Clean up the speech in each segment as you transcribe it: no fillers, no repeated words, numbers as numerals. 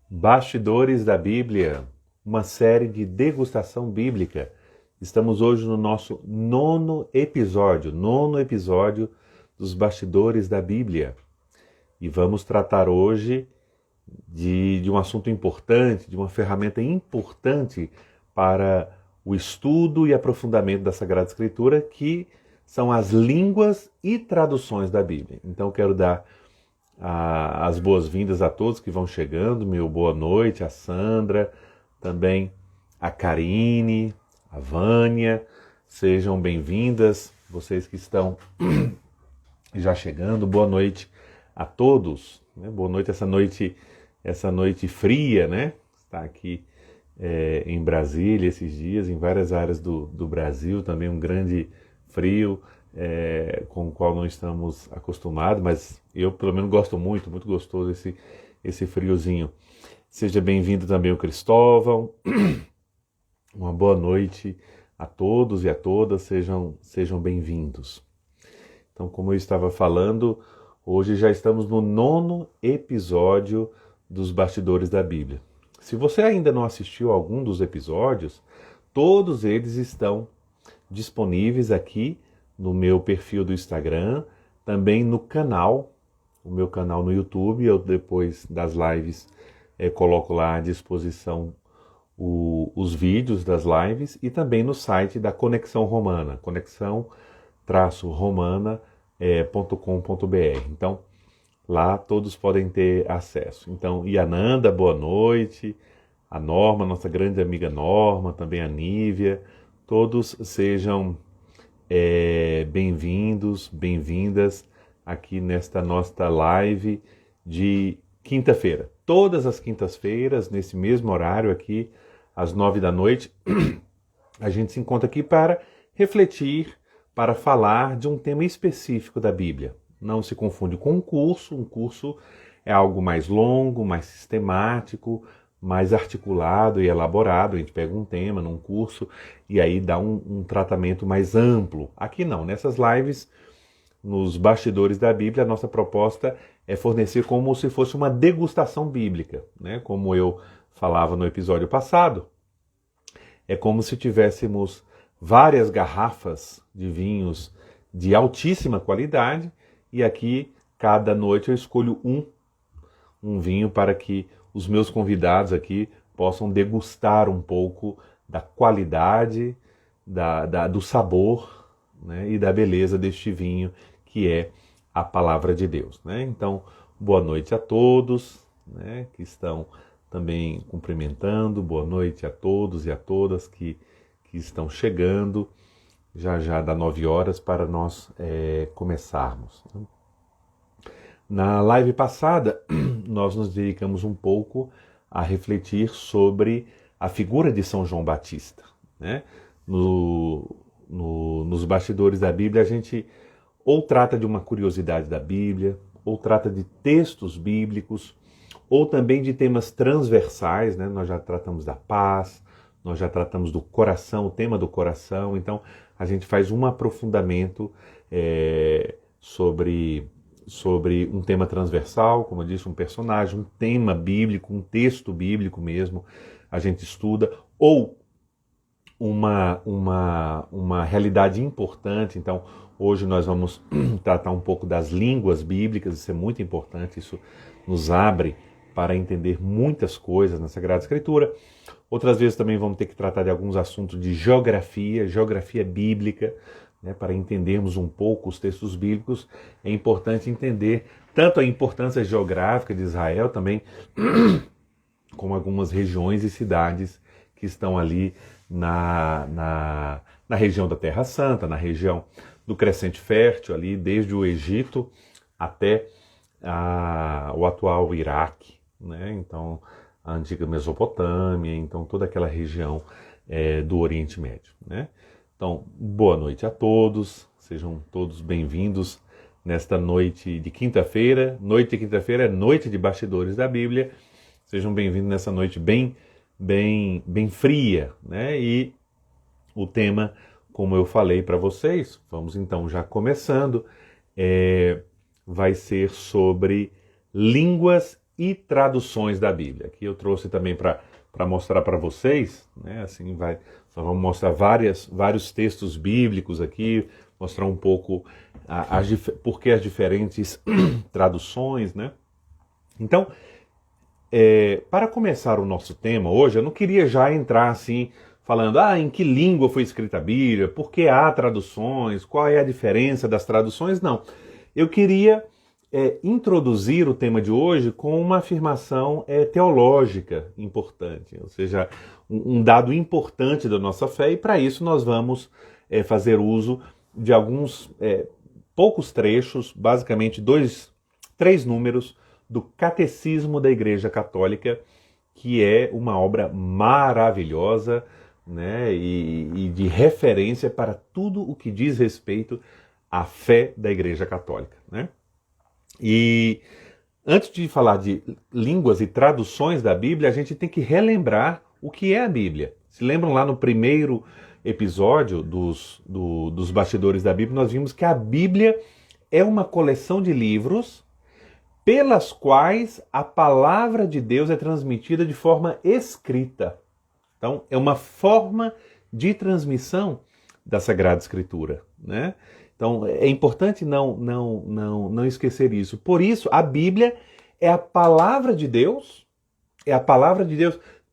Bastidores da Bíblia, uma série de degustação bíblica. Estamos hoje no nosso nono episódio dos Bastidores da Bíblia. E vamos tratar hoje de um assunto importante, de uma ferramenta importante para o estudo e aprofundamento da Sagrada Escritura, que são as línguas e traduções da Bíblia. Então, quero dar as boas-vindas a todos que vão chegando, meu boa noite, a Sandra, também a Karine, a Vânia, sejam bem-vindas, vocês que estão já chegando, boa noite a todos, né? Boa noite essa noite fria, né? Está aqui em Brasília esses dias, em várias áreas do Brasil, também um grande frio, com o qual não estamos acostumados, mas eu pelo menos gosto muito gostoso esse friozinho. Seja bem-vindo também o Cristóvão, uma boa noite a todos e a todas, sejam bem-vindos. Então, como eu estava falando, hoje já estamos no nono episódio dos Bastidores da Bíblia. Se você ainda não assistiu a algum dos episódios, todos eles estão disponíveis aqui no meu perfil do Instagram, também no canal, o meu canal no YouTube. Eu depois das lives coloco lá à disposição os vídeos das lives e também no site da Conexão Romana, conexão-romana.com.br. Então, lá todos podem ter acesso. Então, Yananda, boa noite, a Norma, nossa grande amiga Norma, também a Nívia, todos sejam bem-vindos, bem-vindas aqui nesta nossa live de quinta-feira. Todas as quintas-feiras, nesse mesmo horário aqui, às 9 da noite, a gente se encontra aqui para refletir, para falar de um tema específico da Bíblia. Não se confunde com um curso é algo mais longo, mais sistemático, mais articulado e elaborado. A gente pega um tema num curso e aí dá um tratamento mais amplo. Aqui não, nessas lives, nos Bastidores da Bíblia, a nossa proposta é fornecer como se fosse uma degustação bíblica, né? Como eu falava no episódio passado, é como se tivéssemos várias garrafas de vinhos de altíssima qualidade e aqui, cada noite, eu escolho um vinho para que os meus convidados aqui possam degustar um pouco da qualidade, do sabor, né, e da beleza deste vinho, que é a Palavra de Deus, né? Então, boa noite a todos, né, que estão também cumprimentando, boa noite a todos e a todas que estão chegando, já dá 9 horas para nós começarmos. Na live passada, nós nos dedicamos um pouco a refletir sobre a figura de São João Batista, né? Nos Bastidores da Bíblia, a gente ou trata de uma curiosidade da Bíblia, ou trata de textos bíblicos, ou também de temas transversais, né? Nós já tratamos da paz, nós já tratamos do coração, o tema do coração. Então, a gente faz um aprofundamento sobre um tema transversal, como eu disse, um personagem, um tema bíblico, um texto bíblico mesmo, a gente estuda, ou uma realidade importante. Então, hoje nós vamos tratar um pouco das línguas bíblicas, isso é muito importante, isso nos abre para entender muitas coisas na Sagrada Escritura. Outras vezes também vamos ter que tratar de alguns assuntos de geografia bíblica, né, para entendermos um pouco os textos bíblicos. É importante entender tanto a importância geográfica de Israel também, como algumas regiões e cidades que estão ali na região da Terra Santa, na região do Crescente Fértil, ali desde o Egito até o atual Iraque, né? Então, a antiga Mesopotâmia, então toda aquela região do Oriente Médio, né? Então, boa noite a todos, sejam todos bem-vindos nesta noite de quinta-feira. Noite de quinta-feira é noite de Bastidores da Bíblia. Sejam bem-vindos nessa noite bem fria, né? E o tema, como eu falei para vocês, vamos então já começando, vai ser sobre línguas e traduções da Bíblia. Aqui eu trouxe também para mostrar para vocês, né? Assim nós vamos mostrar vários textos bíblicos aqui, mostrar um pouco por que as diferentes traduções, né? Então, para começar o nosso tema hoje, eu não queria já entrar assim, falando em que língua foi escrita a Bíblia, por que há traduções, qual é a diferença das traduções, não. Eu queria introduzir o tema de hoje com uma afirmação teológica importante, ou seja, um dado importante da nossa fé, e para isso nós vamos fazer uso de alguns poucos trechos, basicamente 3 números, do Catecismo da Igreja Católica, que é uma obra maravilhosa, né, e de referência para tudo o que diz respeito à fé da Igreja Católica, né? E antes de falar de línguas e traduções da Bíblia, a gente tem que relembrar o que é a Bíblia. Se lembram lá no primeiro episódio dos Bastidores da Bíblia, nós vimos que a Bíblia é uma coleção de livros pelas quais a palavra de Deus é transmitida de forma escrita. Então, é uma forma de transmissão da Sagrada Escritura, né? Então, é importante não esquecer isso. Por isso, a Bíblia é a palavra de Deus,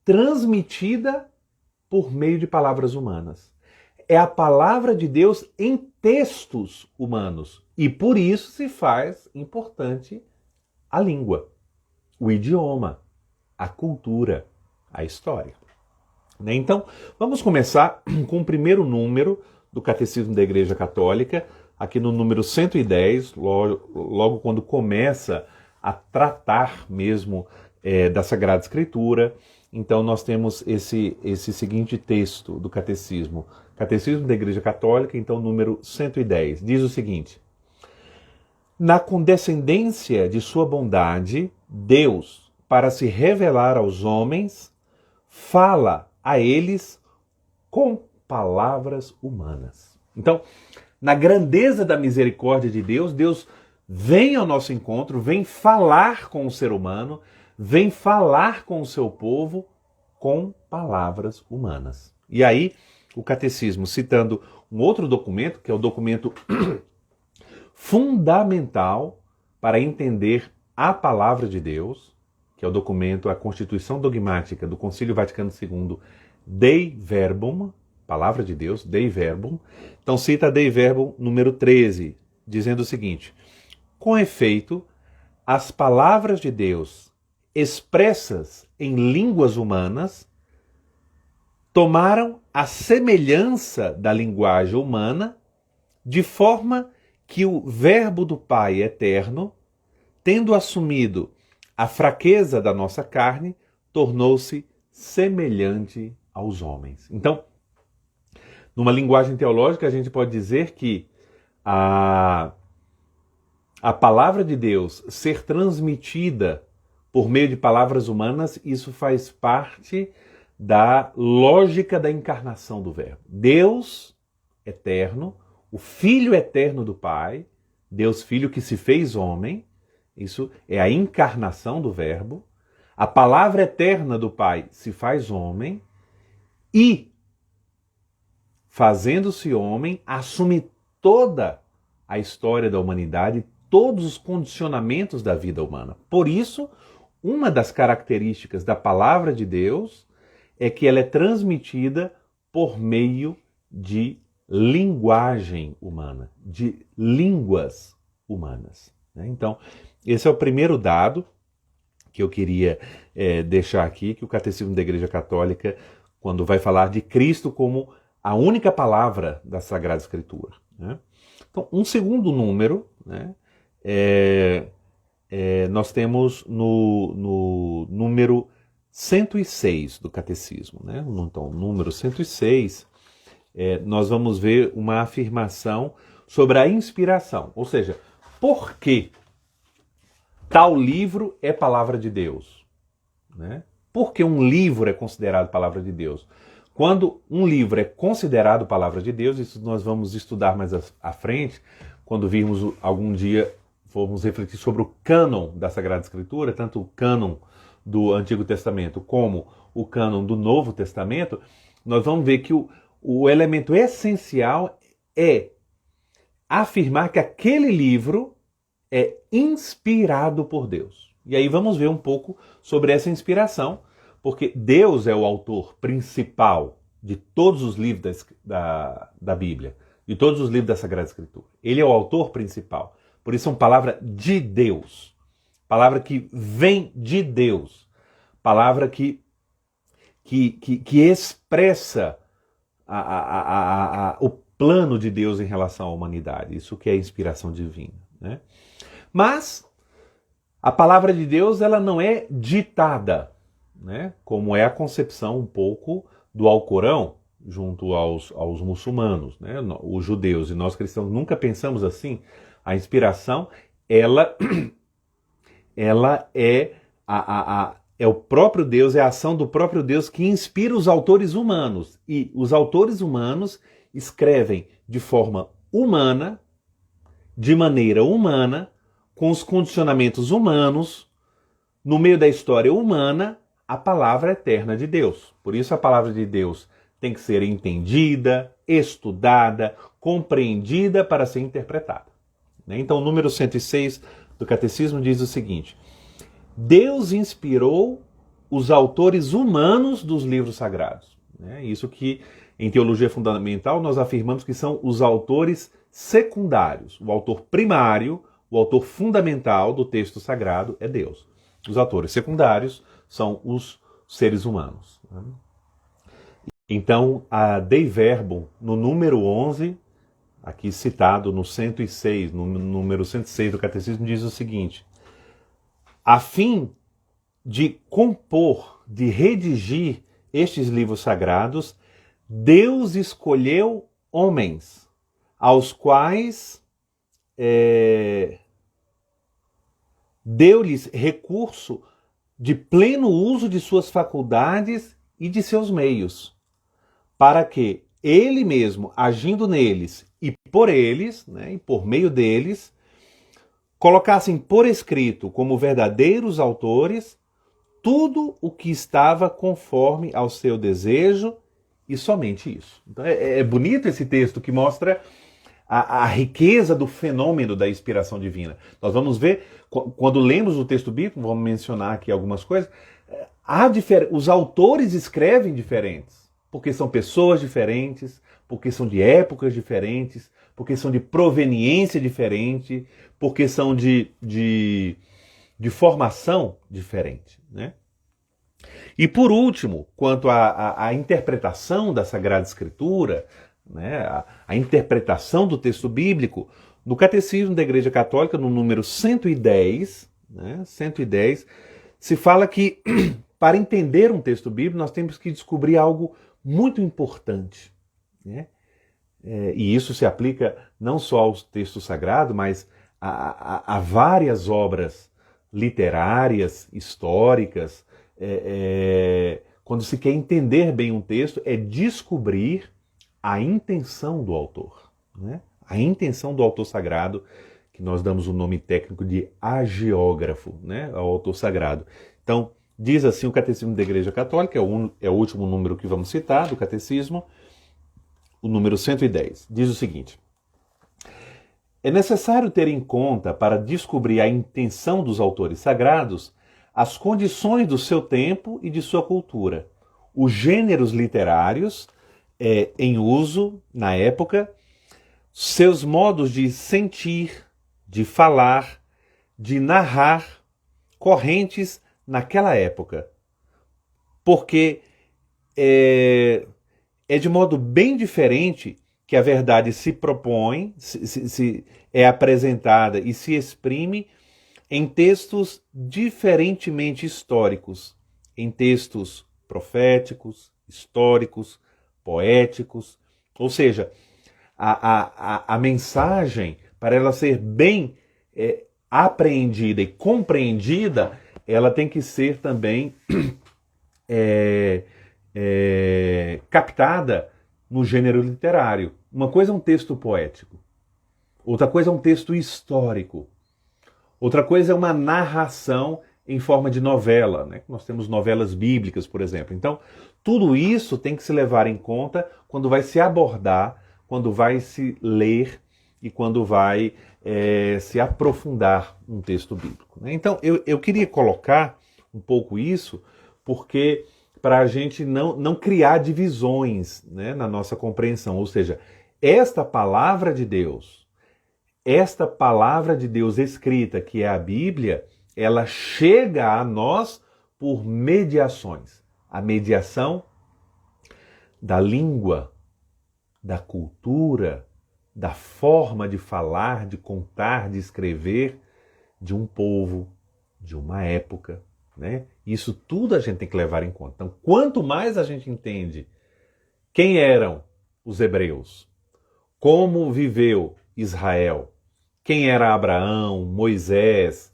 transmitida por meio de palavras humanas. É a palavra de Deus em textos humanos. E por isso se faz importante a língua, o idioma, a cultura, a história. Então, vamos começar com o primeiro número do Catecismo da Igreja Católica, aqui no número 110, logo quando começa a tratar mesmo da Sagrada Escritura. Então nós temos esse seguinte texto do Catecismo da Igreja Católica, então número 110, diz o seguinte: na condescendência de sua bondade, Deus, para se revelar aos homens, fala a eles com palavras humanas. Então, na grandeza da misericórdia de Deus, Deus vem ao nosso encontro, vem falar com o ser humano, vem falar com o seu povo com palavras humanas. E aí, o Catecismo, citando um outro documento, que é o documento fundamental para entender a palavra de Deus, que é o documento, a Constituição Dogmática do Concílio Vaticano II, Dei Verbum, palavra de Deus, Dei Verbum. Então cita Dei Verbum número 13, dizendo o seguinte: com efeito, as palavras de Deus expressas em línguas humanas tomaram a semelhança da linguagem humana, de forma que o Verbo do Pai eterno, tendo assumido a fraqueza da nossa carne, tornou-se semelhante aos homens. Então, numa linguagem teológica, a gente pode dizer que a palavra de Deus ser transmitida por meio de palavras humanas, isso faz parte da lógica da encarnação do Verbo. Deus eterno, o Filho eterno do Pai, Deus Filho que se fez homem, isso é a encarnação do Verbo. A palavra eterna do Pai se faz homem e, fazendo-se homem, assume toda a história da humanidade, todos os condicionamentos da vida humana. Por isso, uma das características da palavra de Deus é que ela é transmitida por meio de linguagem humana, de línguas humanas. Então, esse é o primeiro dado que eu queria deixar aqui, que o Catecismo da Igreja Católica, quando vai falar de Cristo como a única palavra da Sagrada Escritura, né? Então, um segundo número, né, nós temos no número 106 do Catecismo, né? Então, número 106, nós vamos ver uma afirmação sobre a inspiração, ou seja, por que tal livro é palavra de Deus, né? Por que um livro é considerado palavra de Deus? Quando um livro é considerado palavra de Deus, isso nós vamos estudar mais à frente, quando virmos algum dia formos refletir sobre o cânon da Sagrada Escritura, tanto o cânon do Antigo Testamento como o cânon do Novo Testamento, nós vamos ver que o elemento essencial é afirmar que aquele livro é inspirado por Deus. E aí vamos ver um pouco sobre essa inspiração, porque Deus é o autor principal de todos os livros da Bíblia, de todos os livros da Sagrada Escritura. Ele é o autor principal. Por isso é uma palavra de Deus, palavra que vem de Deus, palavra que expressa o plano de Deus em relação à humanidade. Isso que é inspiração divina, né? Mas a palavra de Deus, ela não é ditada, né? Como é a concepção um pouco do Alcorão junto aos muçulmanos, né? Os judeus e nós cristãos nunca pensamos assim. A inspiração, ela é o próprio Deus, é a ação do próprio Deus que inspira os autores humanos. E os autores humanos escrevem de forma humana, de maneira humana, com os condicionamentos humanos, no meio da história humana, a palavra eterna de Deus. Por isso a palavra de Deus tem que ser entendida, estudada, compreendida para ser interpretada. Então o número 106 do Catecismo diz o seguinte: Deus inspirou os autores humanos dos livros sagrados. Isso que em teologia fundamental nós afirmamos que são os autores secundários. O autor primário, o autor fundamental do texto sagrado é Deus. Os autores secundários são os seres humanos. Então, a Dei Verbum, no número 11, aqui citado no 106, no número 106 do Catecismo, diz o seguinte: a fim de compor, de redigir estes livros sagrados, Deus escolheu homens, aos quais deu-lhes recurso de pleno uso de suas faculdades e de seus meios, para que ele mesmo, agindo neles e por eles, e por meio deles, colocassem por escrito, como verdadeiros autores, tudo o que estava conforme ao seu desejo e somente isso. Então é bonito esse texto que mostra a riqueza do fenômeno da inspiração divina. Nós vamos ver, quando lemos o texto bíblico, vamos mencionar aqui algumas coisas, os autores escrevem diferentes, porque são pessoas diferentes, porque são de épocas diferentes, porque são de proveniência diferente, porque são de formação diferente, né? E por último, quanto à interpretação da Sagrada Escritura, né, a interpretação do texto bíblico, no Catecismo da Igreja Católica, no número 110, 110, se fala que para entender um texto bíblico nós temos que descobrir algo muito importante, né? E isso se aplica não só ao texto sagrado, mas a várias obras literárias, históricas. Quando se quer entender bem um texto, é descobrir a intenção do autor, né? A intenção do autor sagrado, que nós damos o nome técnico de agiógrafo, né, ao autor sagrado. Então, diz assim o Catecismo da Igreja Católica, é o último número que vamos citar do Catecismo, o número 110. Diz o seguinte: é necessário ter em conta, para descobrir a intenção dos autores sagrados, as condições do seu tempo e de sua cultura, os gêneros literários em uso na época, seus modos de sentir, de falar, de narrar, correntes naquela época. Porque é de modo bem diferente que a verdade se propõe, se é apresentada e se exprime em textos diferentemente históricos, em textos proféticos, históricos, poéticos. Ou seja, a mensagem, para ela ser bem apreendida e compreendida, ela tem que ser também captada no gênero literário. Uma coisa é um texto poético, outra coisa é um texto histórico, Outra coisa é uma narração em forma de novela, né? Nós temos novelas bíblicas, por exemplo. Então, tudo isso tem que se levar em conta quando vai se abordar, quando vai se ler e quando vai se aprofundar um texto bíblico, né? Então, eu queria colocar um pouco isso, porque para a gente não criar divisões, né, na nossa compreensão. Ou seja, esta palavra de Deus escrita, que é a Bíblia, ela chega a nós por mediações. A mediação da língua, da cultura, da forma de falar, de contar, de escrever de um povo, de uma época, né? Isso tudo a gente tem que levar em conta. Então, quanto mais a gente entende quem eram os hebreus, como viveu Israel, quem era Abraão, Moisés,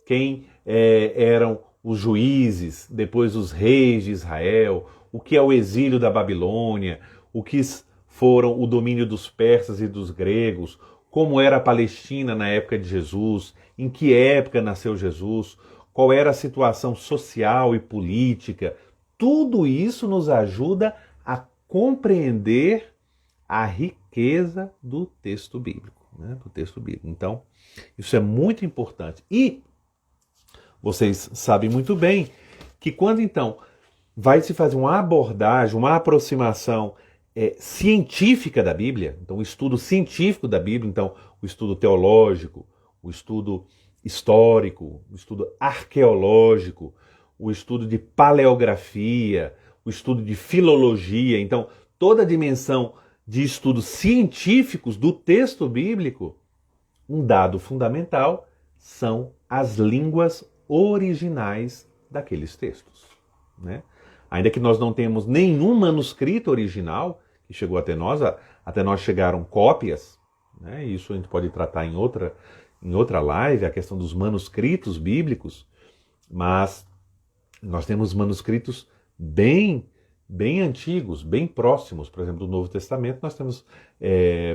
quem eram os juízes, depois os reis de Israel, o que é o exílio da Babilônia, o que foram o domínio dos persas e dos gregos, como era a Palestina na época de Jesus, em que época nasceu Jesus, qual era a situação social e política. Tudo isso nos ajuda a compreender a riqueza do texto bíblico, né? Do texto bíblico. Então, isso é muito importante. E vocês sabem muito bem que quando então vai se fazer uma abordagem, uma aproximação científica da Bíblia, então o estudo científico da Bíblia, então o estudo teológico, o estudo histórico, o estudo arqueológico, o estudo de paleografia, o estudo de filologia, então toda a dimensão de estudos científicos do texto bíblico, um dado fundamental são as línguas originais daqueles textos, né? Ainda que nós não tenhamos nenhum manuscrito original que chegou até nós chegaram cópias, né? Isso a gente pode tratar em outra live, a questão dos manuscritos bíblicos, mas nós temos manuscritos bem antigos, bem próximos. Por exemplo, do Novo Testamento nós temos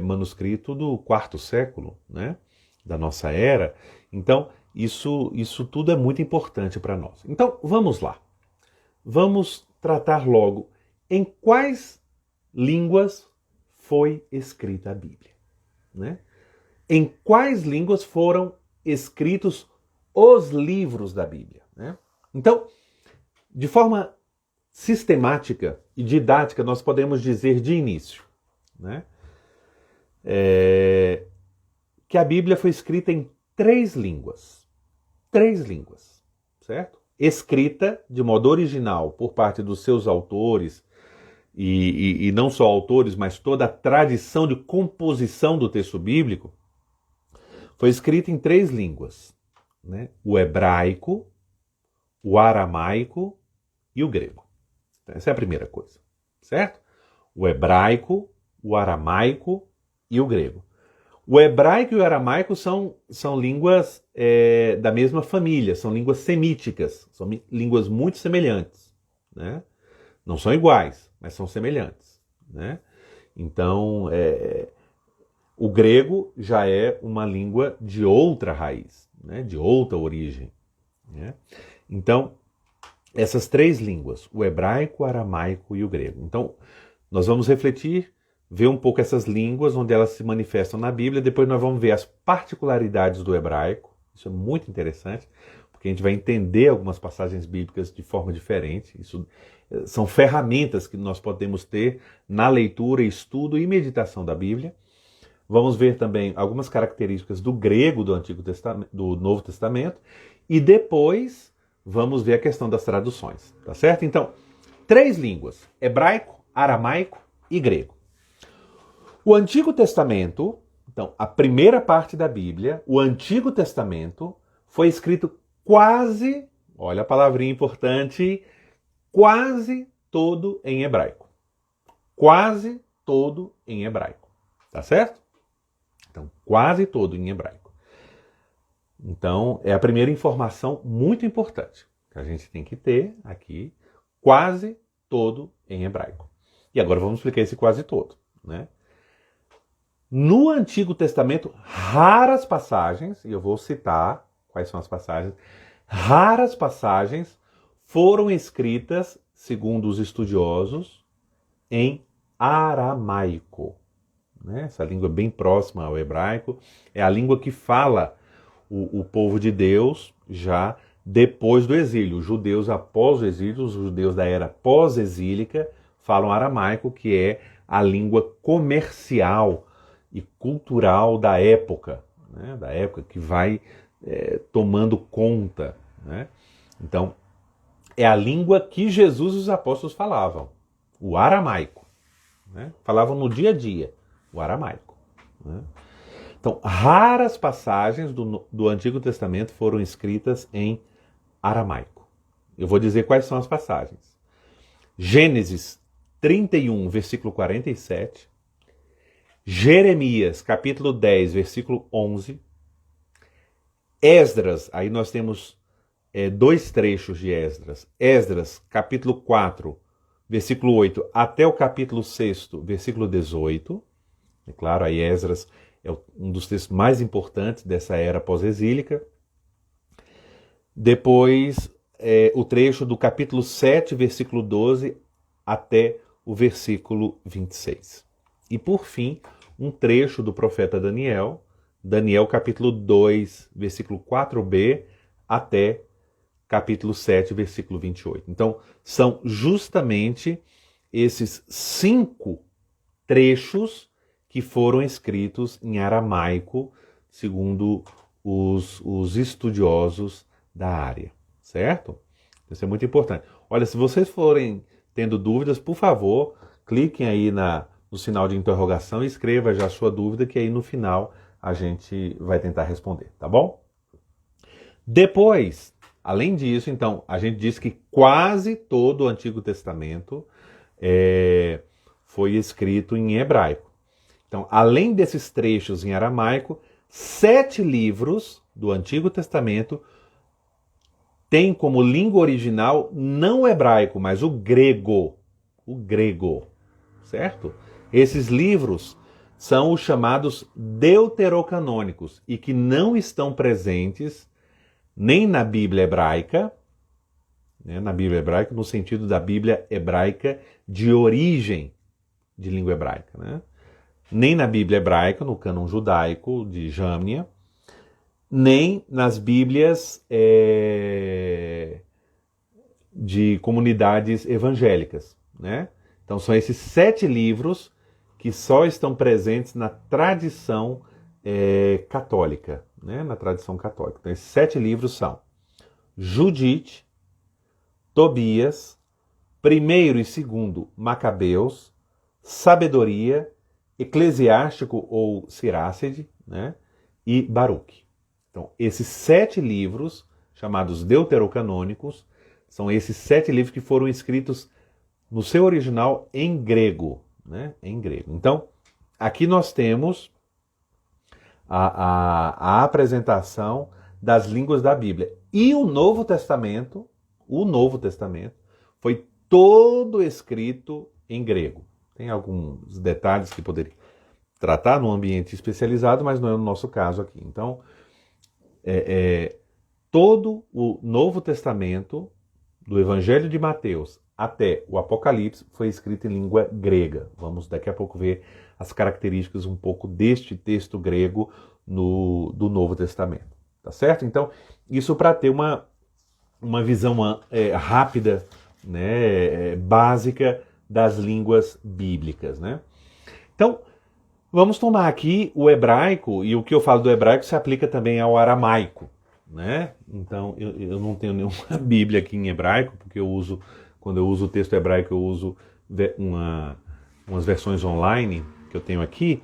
manuscrito do quarto século, né, da nossa era. Então, isso tudo é muito importante para nós. Então, vamos lá. Vamos tratar logo em quais línguas foi escrita a Bíblia, né? Em quais línguas foram escritos os livros da Bíblia, né? Então, de forma sistemática e didática, nós podemos dizer de início, né, que a Bíblia foi escrita em 3 línguas. 3 línguas, certo? Escrita de modo original por parte dos seus autores, e não só autores, mas toda a tradição de composição do texto bíblico, foi escrita em 3 línguas, né? O hebraico, o aramaico e o grego. Essa é a primeira coisa, certo? O hebraico, o aramaico e o grego. O hebraico e o aramaico são línguas da mesma família, são línguas semíticas, são línguas muito semelhantes, né? Não são iguais, mas são semelhantes, né? Então, o grego já é uma língua de outra raiz, né? De outra origem, né? Então, essas 3 línguas, o hebraico, o aramaico e o grego. Então, nós vamos refletir, ver um pouco essas línguas, onde elas se manifestam na Bíblia. Depois nós vamos ver as particularidades do hebraico. Isso é muito interessante, porque a gente vai entender algumas passagens bíblicas de forma diferente. Isso são ferramentas que nós podemos ter na leitura, estudo e meditação da Bíblia. Vamos ver também algumas características do grego do Antigo Testamento, do Novo Testamento, e depois vamos ver a questão das traduções, tá certo? Então, 3 línguas: hebraico, aramaico e grego. O Antigo Testamento, então, a primeira parte da Bíblia, o Antigo Testamento, foi escrito quase, olha a palavrinha importante, quase todo em hebraico. Quase todo em hebraico, tá certo? Então, quase todo em hebraico. Então, é a primeira informação muito importante que a gente tem que ter aqui, quase todo em hebraico. E agora vamos explicar esse quase todo, né? No Antigo Testamento, raras passagens, e eu vou citar Quais são as passagens? Raras passagens foram escritas, segundo os estudiosos, em aramaico. Né? Essa língua é bem próxima ao hebraico, é a língua que fala o povo de Deus já depois do exílio. Os judeus após o exílio, os judeus da era pós-exílica, falam aramaico, que é a língua comercial e cultural da época, né? Da época que vai tomando conta. Né? Então, é a língua que Jesus e os apóstolos falavam, o aramaico. Né? Falavam no dia a dia, o aramaico. Né? Então, raras passagens do Antigo Testamento foram escritas em aramaico. Eu vou dizer quais são as passagens. Gênesis 31, versículo 47. Jeremias, capítulo 10, versículo 11. Esdras, aí nós temos dois trechos de Esdras. Esdras, capítulo 4, versículo 8, até o capítulo 6, versículo 18. É claro, aí Esdras é um dos textos mais importantes dessa era pós-exílica. Depois, o trecho do capítulo 7, versículo 12, até o versículo 26. E, por fim, um trecho do profeta Daniel, Daniel capítulo 2, versículo 4b, até capítulo 7, versículo 28. Então, são justamente esses 5 trechos que foram escritos em aramaico, segundo os estudiosos da área, certo? Isso é muito importante. Olha, se vocês forem tendo dúvidas, por favor, cliquem aí no sinal de interrogação e escreva já a sua dúvida, que aí no final a gente vai tentar responder, tá bom? Depois, além disso, então, a gente diz que quase todo o Antigo Testamento foi escrito em hebraico. Então, além desses trechos em aramaico, 7 livros do Antigo Testamento têm como língua original não o hebraico, mas o grego. O grego, certo? Esses livros são os chamados deuterocanônicos e que não estão presentes nem na Bíblia hebraica, né, na Bíblia hebraica no sentido da Bíblia hebraica de origem de língua hebraica, né? Nem na Bíblia hebraica, no cânon judaico de Jâmnia, nem nas Bíblias de comunidades evangélicas, né? Então são esses 7 livros que só estão presentes na tradição católica, né? Na tradição católica. Então esses 7 livros são Judite, Tobias, 1º e 2º Macabeus, Sabedoria, Eclesiástico ou Siracide, né? E Baruque. Então, esses 7 livros, chamados deuterocanônicos, são esses 7 livros que foram escritos no seu original em grego, né? Em grego. Então, aqui nós temos a apresentação das línguas da Bíblia. E o Novo Testamento foi todo escrito em grego. Tem alguns detalhes que poderia tratar num ambiente especializado, mas não é o nosso caso aqui. Então, todo o Novo Testamento, do Evangelho de Mateus até o Apocalipse, foi escrito em língua grega. Vamos daqui a pouco ver as características um pouco deste texto grego do Novo Testamento. Tá certo? Então, isso para ter uma visão rápida, né, básica das línguas bíblicas, né? Então, vamos tomar aqui o hebraico, e o que eu falo do hebraico se aplica também ao aramaico, né? Então, eu não tenho nenhuma Bíblia aqui em hebraico, porque quando eu uso o texto hebraico, eu uso umas versões online que eu tenho aqui,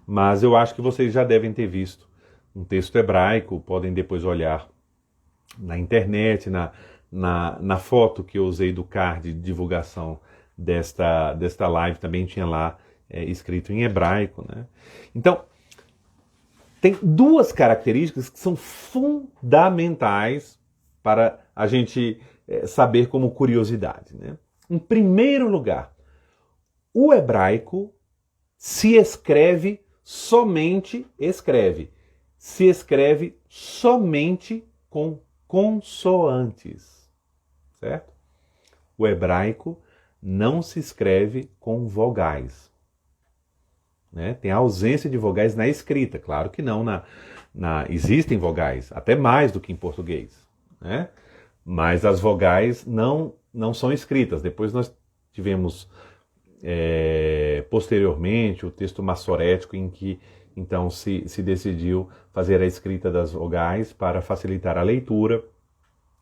mas eu acho que vocês já devem ter visto um texto hebraico, podem depois olhar na internet, na foto que eu usei do card de divulgação desta live, também tinha lá escrito em hebraico, né? Então, tem 2 características que são fundamentais para a gente saber como curiosidade, né? Em primeiro lugar, o hebraico se escreve somente com consoantes, certo? O hebraico não se escreve com vogais. Né? Tem a ausência de vogais na escrita, claro que não, existem vogais, até mais do que em português, né? Mas as vogais não são escritas. Depois nós tivemos, posteriormente, o texto massorético, em que então se decidiu fazer a escrita das vogais para facilitar a leitura,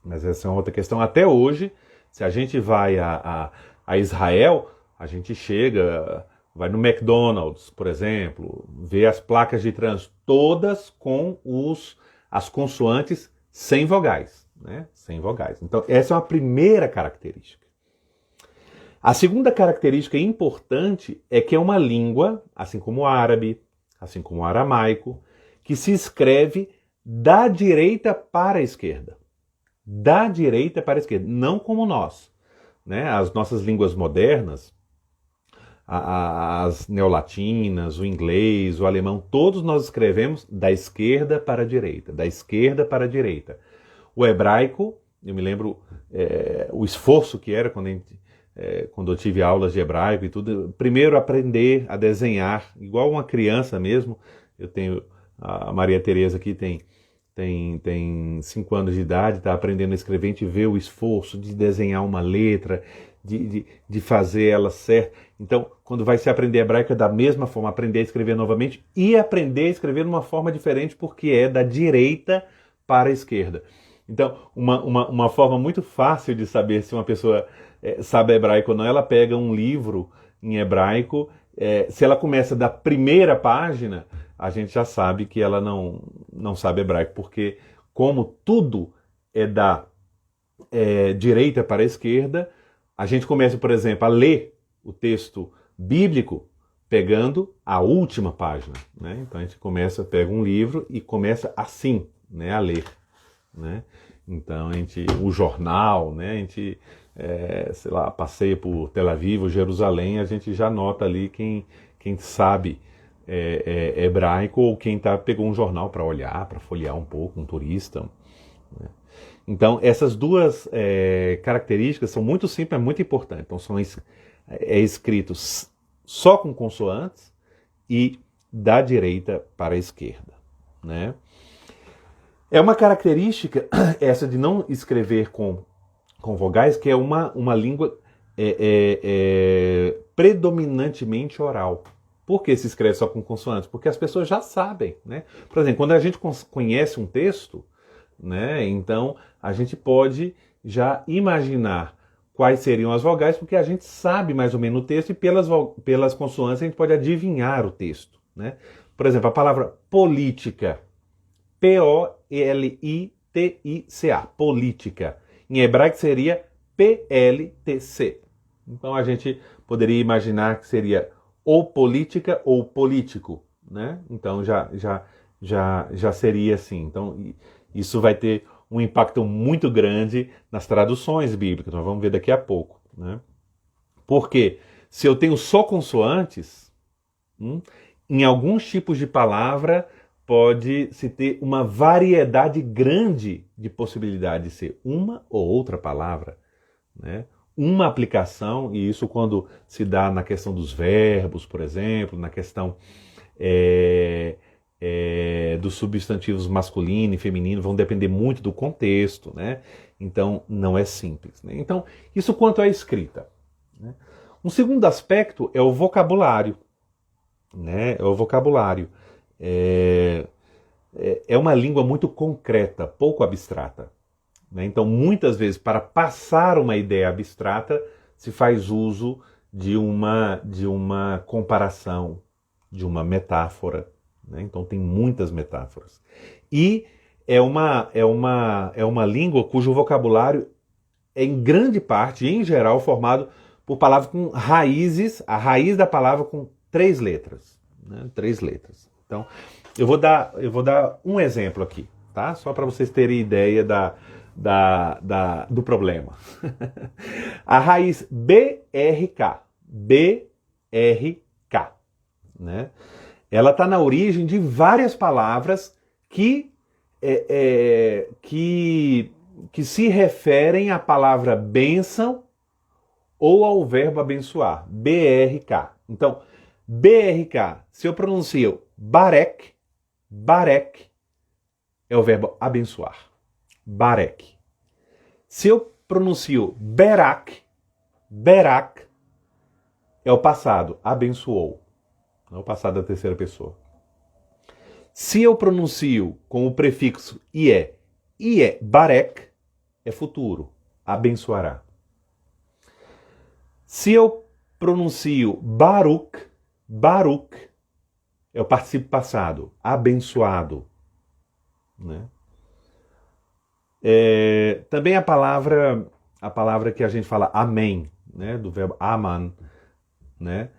mas essa é uma outra questão. Até hoje, se a gente vai a Israel, a gente chega... Vai no McDonald's, por exemplo, vê as placas de trânsito todas com as consoantes sem vogais, né? Sem vogais. Então, essa é uma primeira característica. A segunda característica importante é que é uma língua, assim como o árabe, assim como o aramaico, que se escreve da direita para a esquerda. Da direita para a esquerda, não como nós, né? As nossas línguas modernas, as neolatinas, o inglês, o alemão, todos nós escrevemos da esquerda para a direita, da esquerda para a direita. O hebraico, eu me lembro o esforço que era quando eu tive aulas de hebraico e tudo, primeiro aprender a desenhar, igual uma criança mesmo. Eu tenho, a Maria Tereza aqui tem 5 anos de idade, está aprendendo a escrever, a gente vê o esforço de desenhar uma letra, de fazer ela certa. Então, quando vai se aprender hebraico, é da mesma forma, aprender a escrever novamente e aprender a escrever de uma forma diferente, porque é da direita para a esquerda. Então, uma forma muito fácil de saber se uma pessoa sabe hebraico ou não, ela pega um livro em hebraico, se ela começa da primeira página, a gente já sabe que ela não sabe hebraico, porque como tudo é da direita para a esquerda, a gente começa, por exemplo, a ler o texto bíblico pegando a última página, né? Então a gente pega um livro e começa assim, né, a ler, né? Então o jornal, né, a gente, sei lá, passeia por Tel Aviv ou Jerusalém, a gente já nota ali quem sabe hebraico ou quem pegou um jornal para olhar, para folhear um pouco, um turista, né? Então, essas duas características são muito simples, mas muito importantes. Então, é escrito só com consoantes e da direita para a esquerda, né? É uma característica essa de não escrever com vogais, que é uma língua predominantemente oral. Por que se escreve só com consoantes? Porque as pessoas já sabem, né? Por exemplo, quando a gente conhece um texto, né, então a gente pode já imaginar quais seriam as vogais, porque a gente sabe mais ou menos o texto e pelas consoantes a gente pode adivinhar o texto, né? Por exemplo, a palavra política, P-O-L-I-T-I-C-A, política, em hebraico seria P-L-T-C. Então a gente poderia imaginar que seria ou política ou político, né? Então já seria assim. Então isso vai ter um impacto muito grande nas traduções bíblicas, nós vamos ver daqui a pouco, né? Porque se eu tenho só consoantes, em alguns tipos de palavra pode-se ter uma variedade grande de possibilidade de ser uma ou outra palavra, né? Uma aplicação, e isso quando se dá na questão dos verbos, por exemplo, na questão dos substantivos masculino e feminino, vão depender muito do contexto, né? Então não é simples, né? Então, isso quanto à escrita, né? Um segundo aspecto é o vocabulário, né? É o vocabulário. É uma língua muito concreta, pouco abstrata, né? Então, muitas vezes, para passar uma ideia abstrata, se faz uso de uma comparação, de uma metáfora, né? Então, tem muitas metáforas. E é uma língua cujo vocabulário é, em grande parte, em geral, formado por palavras com raízes, a raiz da palavra com 3 letras, né? 3 letras. Então, eu vou dar um exemplo aqui, tá? Só para vocês terem ideia do problema. A raiz BRK, né? Ela está na origem de várias palavras que que se referem à palavra bênção ou ao verbo abençoar, BRK. Então, BRK, se eu pronuncio barek, barek é o verbo abençoar, barek. Se eu pronuncio berak, berak é o passado, abençoou, é o passado da terceira pessoa. Se eu pronuncio com o prefixo ie, barek é futuro, abençoará. Se eu pronuncio Baruch, Baruch é o participo passado, abençoado. Né? Também a palavra que a gente fala amém, né? Do verbo aman, né?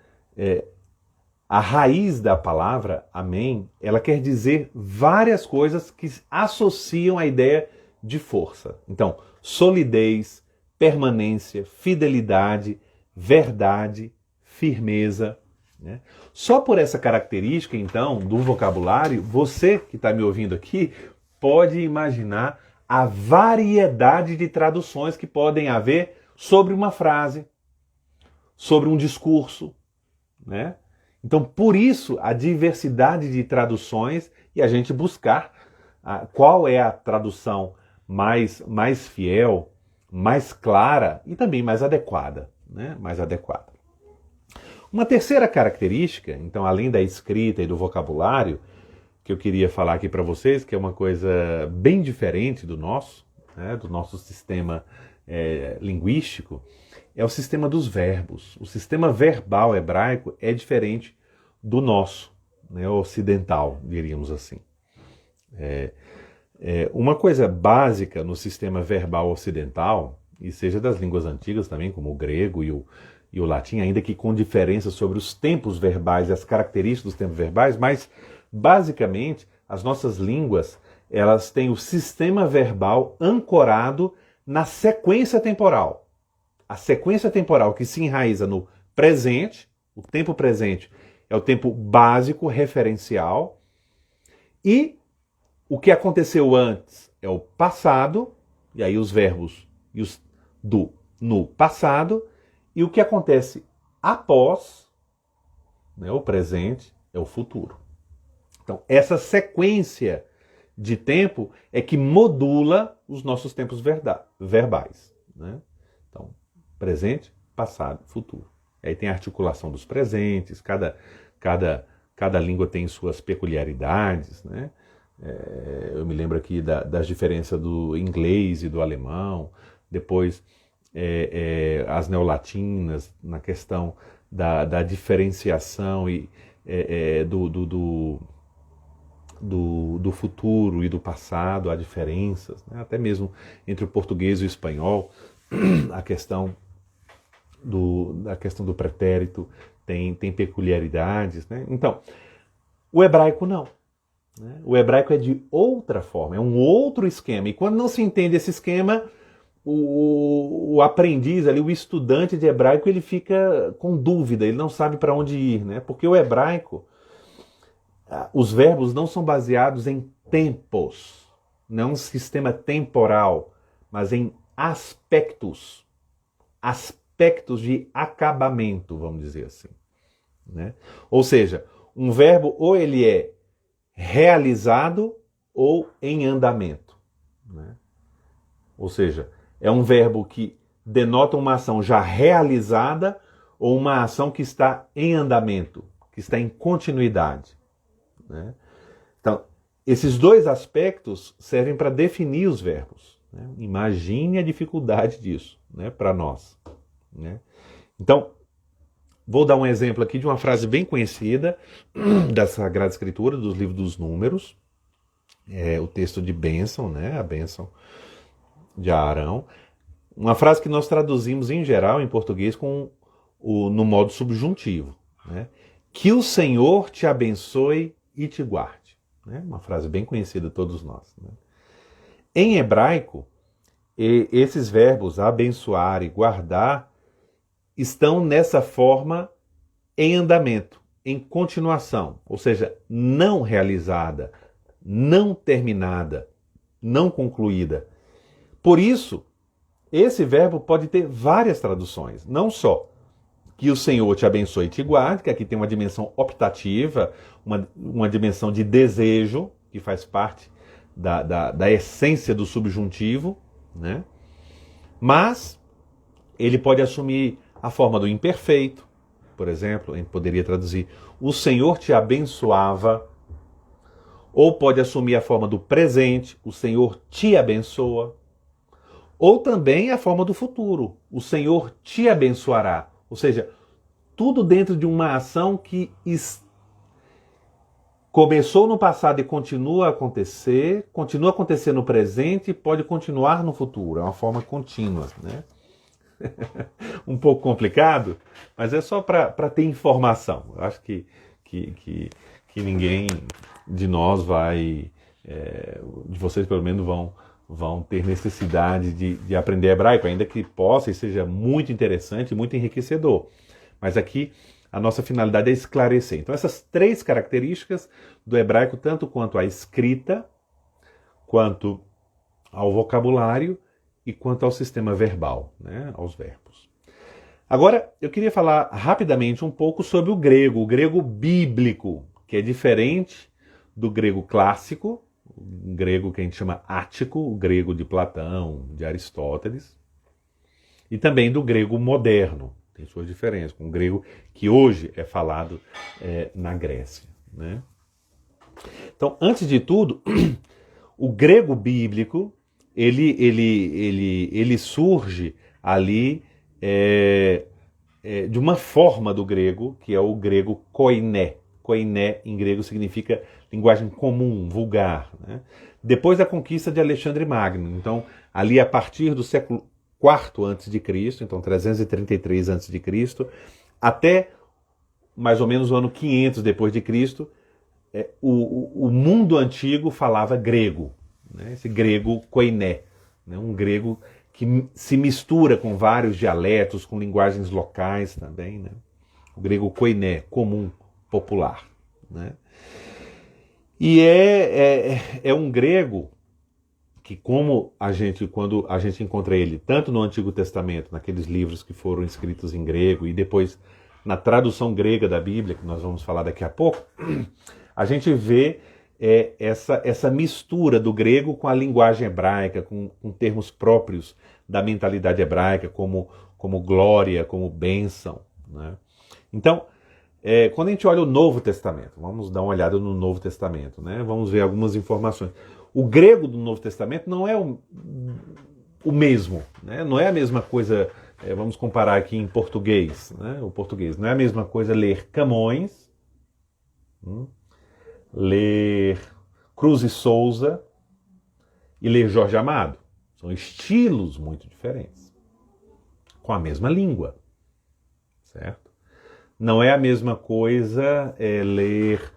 A raiz da palavra amém, ela quer dizer várias coisas que associam a ideia de força. Então, solidez, permanência, fidelidade, verdade, firmeza. Né? Só por essa característica, então, do vocabulário, você que está me ouvindo aqui pode imaginar a variedade de traduções que podem haver sobre uma frase, sobre um discurso. Né? Então, por isso, a diversidade de traduções e a gente buscar qual é a tradução mais fiel, mais clara e também mais adequada. Né? Mais adequada. Uma terceira característica, então, além da escrita e do vocabulário, que eu queria falar aqui para vocês, que é uma coisa bem diferente do nosso, né, do nosso sistema linguístico, é o sistema dos verbos. O sistema verbal hebraico é diferente do nosso, né, ocidental, diríamos assim. Uma coisa básica no sistema verbal ocidental, e seja das línguas antigas também, como o grego e o latim, ainda que com diferenças sobre os tempos verbais e as características dos tempos verbais, mas basicamente as nossas línguas, elas têm o sistema verbal ancorado na sequência temporal. A sequência temporal que se enraiza no presente, o tempo presente é o tempo básico, referencial, e o que aconteceu antes é o passado, e aí os verbos no passado, e o que acontece após, né, o presente, é o futuro. Então, essa sequência de tempo é que modula os nossos tempos verbais. Né? Então, presente, passado, futuro. Aí tem a articulação dos presentes, cada língua tem suas peculiaridades. Né? Eu me lembro aqui das diferenças do inglês e do alemão, depois as neolatinas, na questão da diferenciação e do futuro e do passado, há diferenças, né? Até mesmo entre o português e o espanhol, a questão do pretérito tem peculiaridades. Né? Então, o hebraico não. Né? O hebraico é de outra forma, é um outro esquema. E quando não se entende esse esquema, o aprendiz ali, o estudante de hebraico, ele fica com dúvida, ele não sabe para onde ir, né? Porque o hebraico, os verbos não são baseados em tempos, não é um sistema temporal, mas em aspectos de acabamento, vamos dizer assim. Né? Ou seja, um verbo ou ele é realizado ou em andamento. Né? Ou seja, é um verbo que denota uma ação já realizada ou uma ação que está em andamento, que está em continuidade. Né? Então, esses dois aspectos servem para definir os verbos. Né? Imagine a dificuldade disso, né, para nós. Né? Então, vou dar um exemplo aqui de uma frase bem conhecida da Sagrada Escritura, dos livros dos Números, o texto de bênção, né, a bênção de Arão. Uma frase que nós traduzimos em geral em português no modo subjuntivo. Né? Que o Senhor te abençoe e te guarde. Né? Uma frase bem conhecida de todos nós. Né? Em hebraico, esses verbos abençoar e guardar estão nessa forma em andamento, em continuação, ou seja, não realizada, não terminada, não concluída. Por isso, esse verbo pode ter várias traduções, não só que o Senhor te abençoe e te guarde, que aqui tem uma dimensão optativa, uma dimensão de desejo, que faz parte da essência do subjuntivo, né? Mas ele pode assumir a forma do imperfeito, por exemplo, a gente poderia traduzir o Senhor te abençoava, ou pode assumir a forma do presente, o Senhor te abençoa, ou também a forma do futuro, o Senhor te abençoará. Ou seja, tudo dentro de uma ação que começou no passado e continua a acontecer no presente e pode continuar no futuro. É uma forma contínua, né? Um pouco complicado, mas é só para ter informação. Eu acho que ninguém de nós vai, de vocês pelo menos vão ter necessidade de aprender hebraico, ainda que possa e seja muito interessante, muito enriquecedor. Mas aqui a nossa finalidade é esclarecer. Então essas três características do hebraico, tanto quanto à escrita, quanto ao vocabulário e quanto ao sistema verbal, né, aos verbos. Agora, eu queria falar rapidamente um pouco sobre o grego bíblico, que é diferente do grego clássico, o grego que a gente chama ático, o grego de Platão, de Aristóteles, e também do grego moderno, tem suas diferenças, com o grego que hoje é falado na Grécia, né? Então, antes de tudo, o grego bíblico, ele surge ali de uma forma do grego, que é o grego koiné. Koiné, em grego, significa linguagem comum, vulgar, né? Depois da conquista de Alexandre Magno. Então, ali a partir do século IV a.C., então 333 a.C., até mais ou menos o ano 500 depois de Cristo, o mundo antigo falava grego, né? Esse grego koiné, né? Um grego que se mistura com vários dialetos, com linguagens locais também, né? O grego koiné, comum, popular, né? E é um grego que, quando a gente encontra ele, tanto no Antigo Testamento, naqueles livros que foram escritos em grego, e depois na tradução grega da Bíblia, que nós vamos falar daqui a pouco, a gente vê essa mistura do grego com a linguagem hebraica, com termos próprios da mentalidade hebraica, como glória, como bênção, né? Então, quando a gente olha o Novo Testamento, vamos dar uma olhada no Novo Testamento, né? Vamos ver algumas informações. O grego do Novo Testamento não é o mesmo, né? Não é a mesma coisa, vamos comparar aqui em português, né? O português não é a mesma coisa ler Camões, ler Cruz e Souza e ler Jorge Amado. São estilos muito diferentes, com a mesma língua, certo? Não é a mesma coisa ler,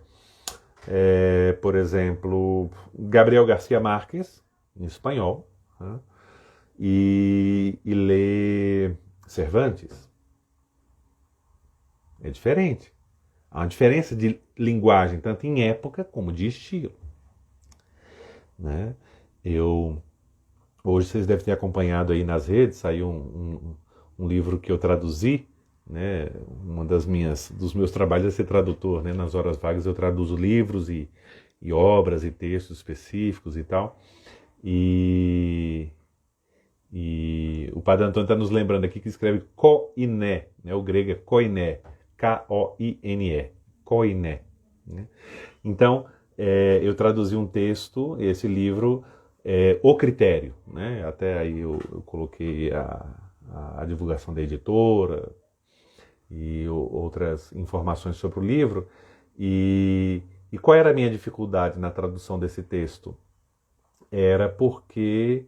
por exemplo, Gabriel Garcia Marques, em espanhol, né? e ler Cervantes. É diferente. Há uma diferença de linguagem, tanto em época como de estilo, né? Hoje vocês devem ter acompanhado aí nas redes, saiu um livro que eu traduzi, né? Dos meus trabalhos é ser tradutor, né? Nas horas vagas eu traduzo livros e obras e textos específicos e tal. E o Padre Antônio está nos lembrando aqui que escreve koiné, né? O grego é koiné, K-O-I-N-E, koiné, né? Então, eu traduzi um texto, esse livro, O Critério, né? Até aí eu coloquei a divulgação da editora e outras informações sobre o livro. E qual era a minha dificuldade na tradução desse texto? Era porque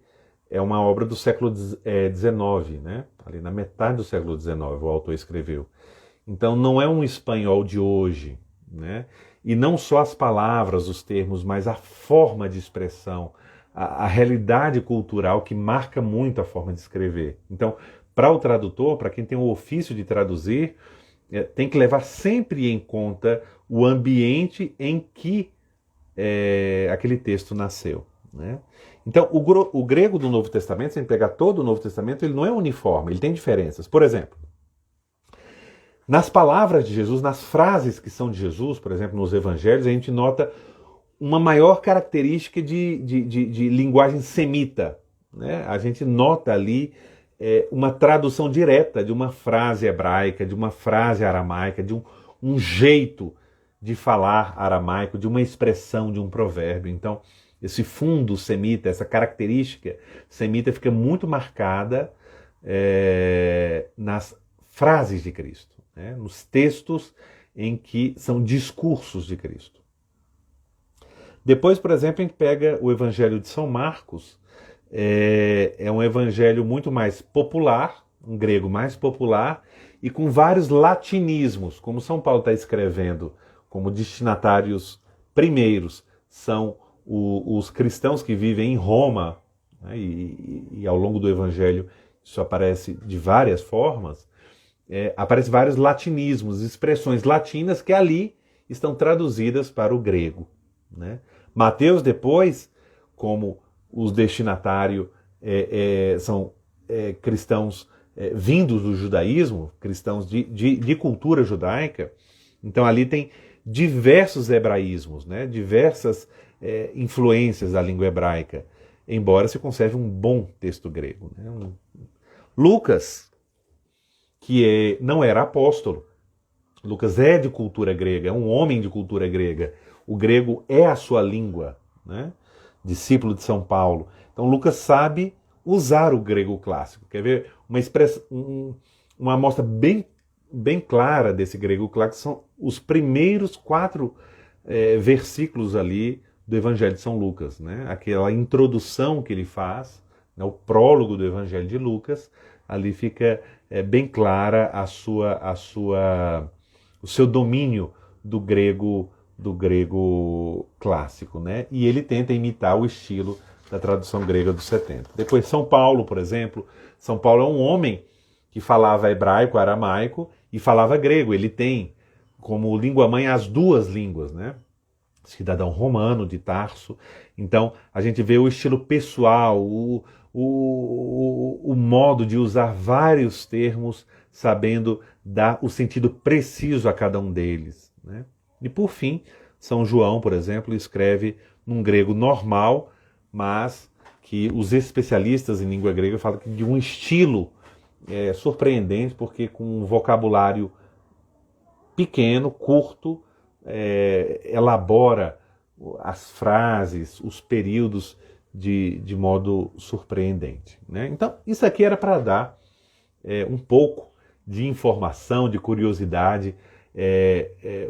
é uma obra do século XIX, né? Ali na metade do século XIX o autor escreveu. Então não é um espanhol de hoje, né? E não só as palavras, os termos, mas a forma de expressão, a realidade cultural que marca muito a forma de escrever. Então, para o tradutor, para quem tem o ofício de traduzir, tem que levar sempre em conta o ambiente em que aquele texto nasceu, né? Então, o grego do Novo Testamento, se a gente pegar todo o Novo Testamento, ele não é uniforme, ele tem diferenças. Por exemplo, nas palavras de Jesus, nas frases que são de Jesus, por exemplo, nos evangelhos, a gente nota uma maior característica de linguagem semita, né? A gente nota ali uma tradução direta de uma frase hebraica, de uma frase aramaica, de um jeito de falar aramaico, de uma expressão, de um provérbio. Então, esse fundo semita, essa característica semita fica muito marcada nas frases de Cristo, né? Nos textos em que são discursos de Cristo. Depois, por exemplo, a gente pega o Evangelho de São Marcos, é um evangelho muito mais popular, um grego mais popular, e com vários latinismos, como São Paulo está escrevendo, como destinatários primeiros são os cristãos que vivem em Roma, né, e ao longo do evangelho isso aparece de várias formas, aparecem vários latinismos, expressões latinas que ali estão traduzidas para o grego, né? Mateus depois, como os destinatários são cristãos vindos do judaísmo, cristãos de cultura judaica, então ali tem diversos hebraísmos, né? Diversas influências da língua hebraica, embora se conserve um bom texto grego, né? Lucas, que não era apóstolo, Lucas é de cultura grega, é um homem de cultura grega, o grego é a sua língua, né? Discípulo de São Paulo. Então Lucas sabe usar o grego clássico. Quer ver uma amostra bem clara desse grego clássico? São os primeiros 4 versículos ali do Evangelho de São Lucas, né? Aquela introdução que ele faz, né? O prólogo do Evangelho de Lucas, ali fica bem clara o seu domínio do grego clássico, né? E ele tenta imitar o estilo da tradução grega dos 70. Depois São Paulo, por exemplo. São Paulo é um homem que falava hebraico, aramaico e falava grego. Ele tem como língua-mãe as 2 línguas, né? Cidadão romano de Tarso. Então a gente vê o estilo pessoal, o modo de usar vários termos, sabendo dar o sentido preciso a cada um deles, né? E por fim, São João, por exemplo, escreve num grego normal, mas que os especialistas em língua grega falam que de um estilo surpreendente, porque com um vocabulário pequeno, curto, elabora as frases, os períodos de modo surpreendente, né? Então, isso aqui era para dar um pouco de informação, de curiosidade,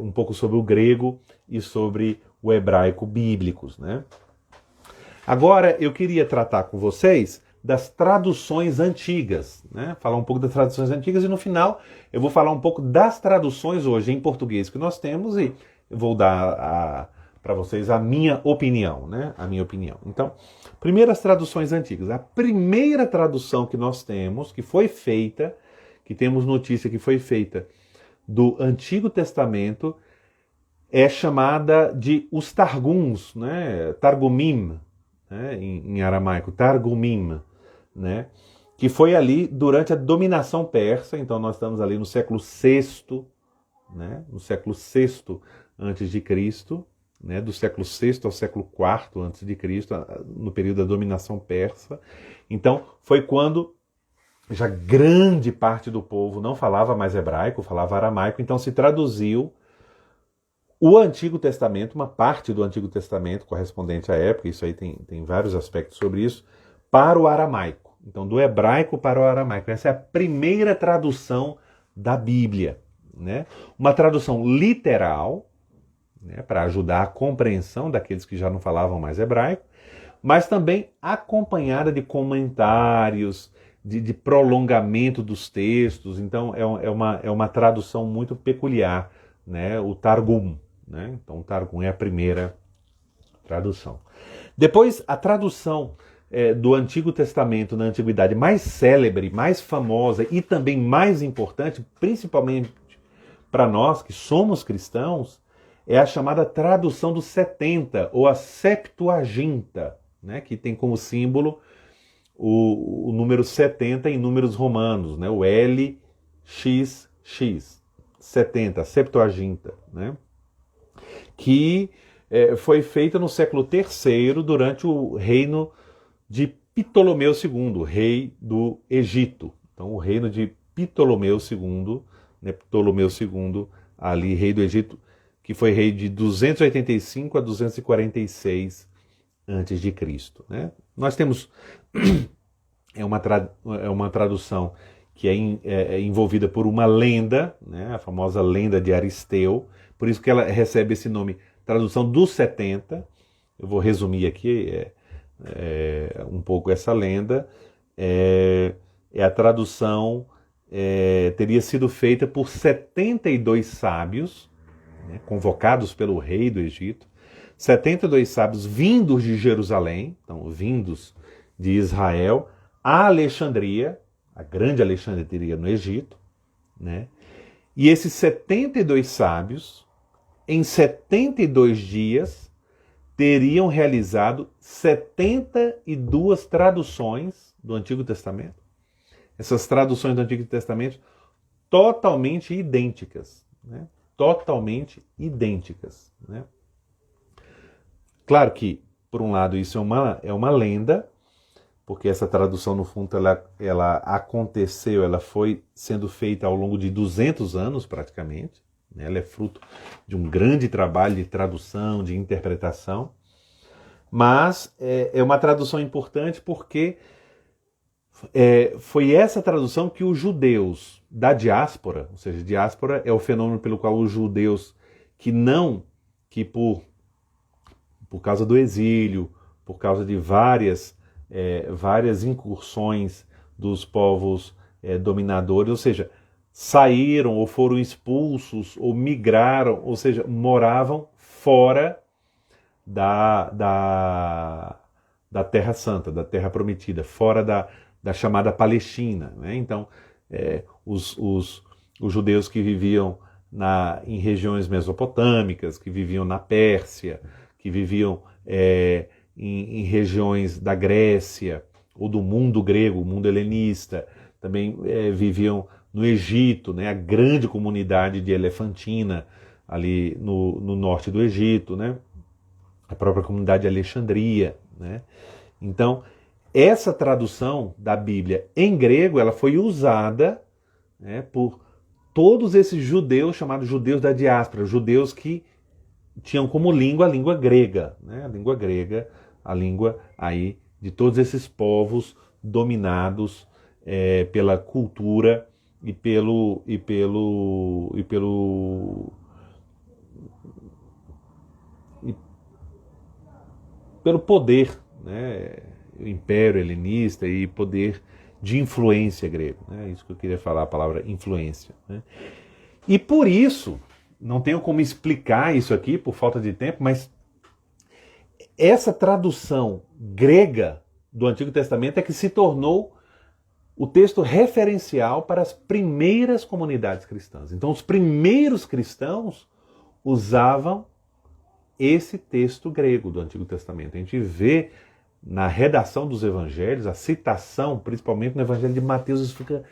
um pouco sobre o grego e sobre o hebraico bíblicos, né? Agora eu queria tratar com vocês das traduções antigas, né? Falar um pouco das traduções antigas e no final eu vou falar um pouco das traduções hoje em português que nós temos e eu vou dar para vocês a minha opinião, né? A minha opinião. Então, primeiras traduções antigas. A primeira tradução que nós temos, que foi feita, que temos notícia que foi feita do Antigo Testamento, é chamada de os Targums, né? Targumim, né? Em aramaico, Targumim, né? Que foi ali durante a dominação persa. Então nós estamos ali no século VI, né? No século VI antes de Cristo, né? Do século VI ao século IV antes de Cristo, no período da dominação persa. Então foi quando já grande parte do povo não falava mais hebraico, falava aramaico, então se traduziu o Antigo Testamento, uma parte do Antigo Testamento correspondente à época, isso aí tem vários aspectos sobre isso, para o aramaico. Então, do hebraico para o aramaico. Essa é a primeira tradução da Bíblia, né? Uma tradução literal, né, para ajudar a compreensão daqueles que já não falavam mais hebraico, mas também acompanhada de comentários, de prolongamento dos textos. Então é uma tradução muito peculiar, né? O Targum, né? Então o Targum é a primeira tradução. Depois a tradução do Antigo Testamento na Antiguidade mais célebre, mais famosa e também mais importante, principalmente para nós que somos cristãos, é a chamada tradução dos 70 ou a Septuaginta, né, que tem como símbolo o número 70 em números romanos, né, o LXX, 70, Septuaginta, né, que foi feita no século III durante o reino de Ptolomeu II, rei do Egito. Então, o reino de Ptolomeu II, né, Ptolomeu II, ali, rei do Egito, que foi rei de 285 a 246 a.C., né? Nós temos uma tradução que é envolvida por uma lenda, né, a famosa lenda de Aristeu, por isso que ela recebe esse nome, tradução dos 70. Eu vou resumir aqui um pouco essa lenda. A tradução teria sido feita por 72 sábios, né, convocados pelo rei do Egito, 72 sábios vindos de Jerusalém, então vindos de Israel, a Alexandria, a grande Alexandria no Egito, né? E esses 72 sábios, em 72 dias, teriam realizado 72 traduções do Antigo Testamento. Essas traduções do Antigo Testamento totalmente idênticas, né? Totalmente idênticas, né? Claro que, por um lado, isso é uma lenda, porque essa tradução, no fundo, ela aconteceu, ela foi sendo feita ao longo de 200 anos, praticamente, né? Ela é fruto de um grande trabalho de tradução, de interpretação, mas é uma tradução importante porque foi essa tradução que os judeus da diáspora, ou seja, diáspora é o fenômeno pelo qual os judeus que por causa do exílio, por causa de várias incursões dos povos dominadores, ou seja, saíram ou foram expulsos ou migraram, ou seja, moravam fora da Terra Santa, da Terra Prometida, fora da chamada Palestina, né? Então, os judeus que viviam em regiões mesopotâmicas, que viviam na Pérsia, que viviam em regiões da Grécia ou do mundo grego, o mundo helenista, também viviam no Egito, né? A grande comunidade de Elefantina, ali no norte do Egito, né? A própria comunidade de Alexandria, né? Então, essa tradução da Bíblia em grego, ela foi usada, né, por todos esses judeus, chamados judeus da diáspora, judeus que tinham como língua a língua grega, né? A língua grega, a língua aí de todos esses povos dominados pela cultura e pelo poder, né? O império helenista e poder de influência grego, né? Isso que eu queria falar, a palavra influência, né? E por isso, não tenho como explicar isso aqui por falta de tempo, mas essa tradução grega do Antigo Testamento é que se tornou o texto referencial para as primeiras comunidades cristãs. Então, os primeiros cristãos usavam esse texto grego do Antigo Testamento. A gente vê na redação dos evangelhos, a citação, principalmente no evangelho de Mateus, isso fica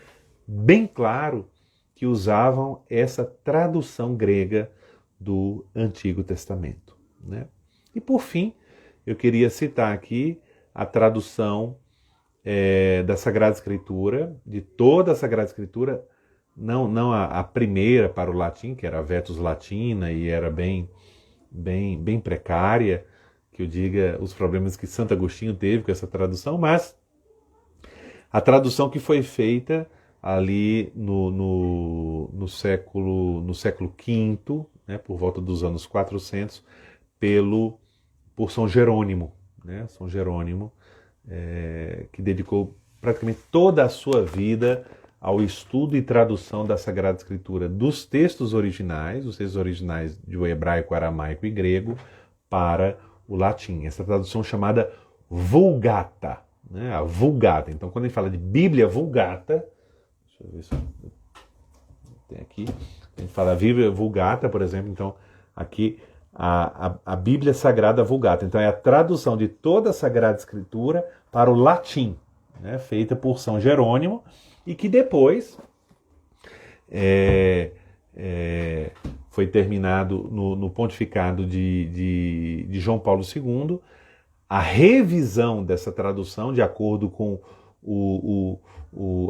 bem claro que usavam essa tradução grega do Antigo Testamento, né? E por fim, eu queria citar aqui a tradução da Sagrada Escritura, de toda a Sagrada Escritura, não a primeira para o latim, que era a Vetus Latina e era bem precária, que eu diga os problemas que Santo Agostinho teve com essa tradução, mas a tradução que foi feita ali no século V, né, por volta dos anos 400, por São Jerônimo, né, São Jerônimo, que dedicou praticamente toda a sua vida ao estudo e tradução da Sagrada Escritura dos textos originais, os textos originais de hebraico, aramaico e grego, para o latim. Essa tradução chamada Vulgata, né? A Vulgata. Então, quando a gente fala de Bíblia Vulgata, deixa eu ver se tem aqui, a gente fala Bíblia Vulgata, por exemplo, então aqui a Bíblia Sagrada Vulgata. Então é a tradução de toda a Sagrada Escritura para o latim, né, feita por São Jerônimo, e que depois foi terminado no pontificado de João Paulo II, a revisão dessa tradução de acordo com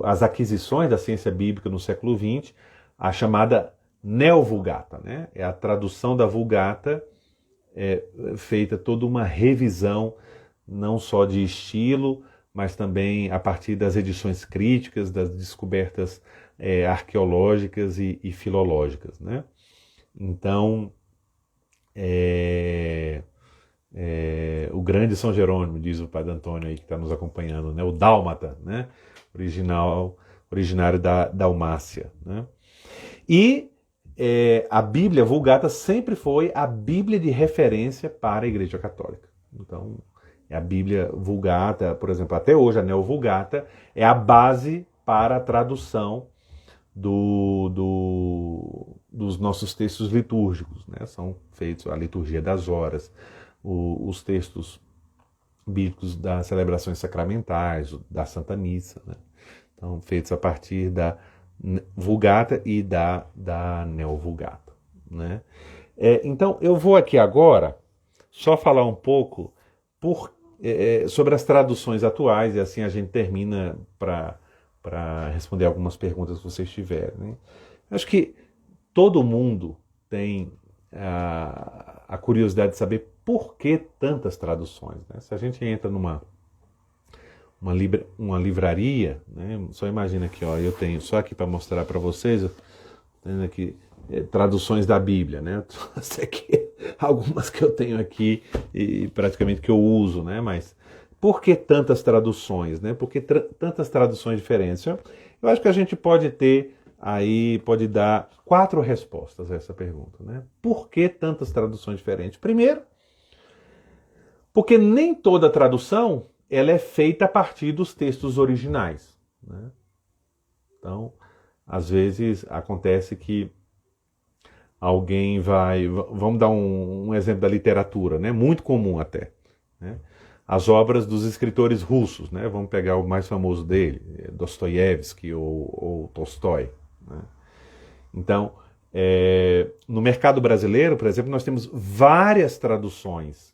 as aquisições da ciência bíblica no século XX, a chamada Neo-Vulgata, né? É a tradução da Vulgata, feita toda uma revisão, não só de estilo, mas também a partir das edições críticas, das descobertas arqueológicas e filológicas, né? Então, o grande São Jerônimo, diz o Padre Antônio aí que está nos acompanhando, né? O Dálmata, né? Originário da Dalmácia, né? E a Bíblia Vulgata sempre foi a Bíblia de referência para a Igreja Católica. Então, a Bíblia Vulgata, por exemplo, até hoje a Neo-Vulgata, é a base para a tradução dos nossos textos litúrgicos, né? São feitos a liturgia das horas, os textos bíblicos das celebrações sacramentais, da Santa Missa, né? Então, feitos a partir da Vulgata e da Neo-Vulgata, né? Então, eu vou aqui agora só falar um pouco sobre as traduções atuais, e assim a gente termina para responder algumas perguntas que vocês tiverem, né? Acho que todo mundo tem a curiosidade de saber por que tantas traduções, né? Se a gente entra numa livraria, né? Só imagina aqui, ó, eu tenho só aqui para mostrar para vocês, eu tenho aqui traduções da Bíblia, né? Aqui, algumas que eu tenho aqui e praticamente que eu uso, né? Mas por que tantas traduções, né? Por que tantas traduções diferentes? Eu acho que a gente pode dar 4 respostas a essa pergunta, né? Por que tantas traduções diferentes? Primeiro, porque nem toda tradução ela é feita a partir dos textos originais, né? Então, às vezes acontece que alguém vamos dar um exemplo da literatura, né? Muito comum até, né? As obras dos escritores russos, né? Vamos pegar o mais famoso dele, Dostoiévski ou Tolstói, né? Então, no mercado brasileiro, por exemplo, nós temos várias traduções,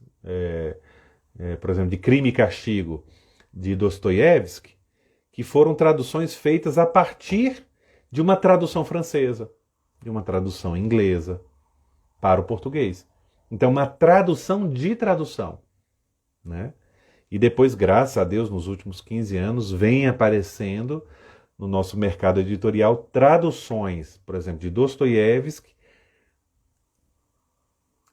por exemplo, de Crime e Castigo, de Dostoiévski, que foram traduções feitas a partir de uma tradução francesa, de uma tradução inglesa para o português. Então, uma tradução de tradução, né? E depois, graças a Deus, nos últimos 15 anos, vem aparecendo no nosso mercado editorial traduções, por exemplo, de Dostoiévski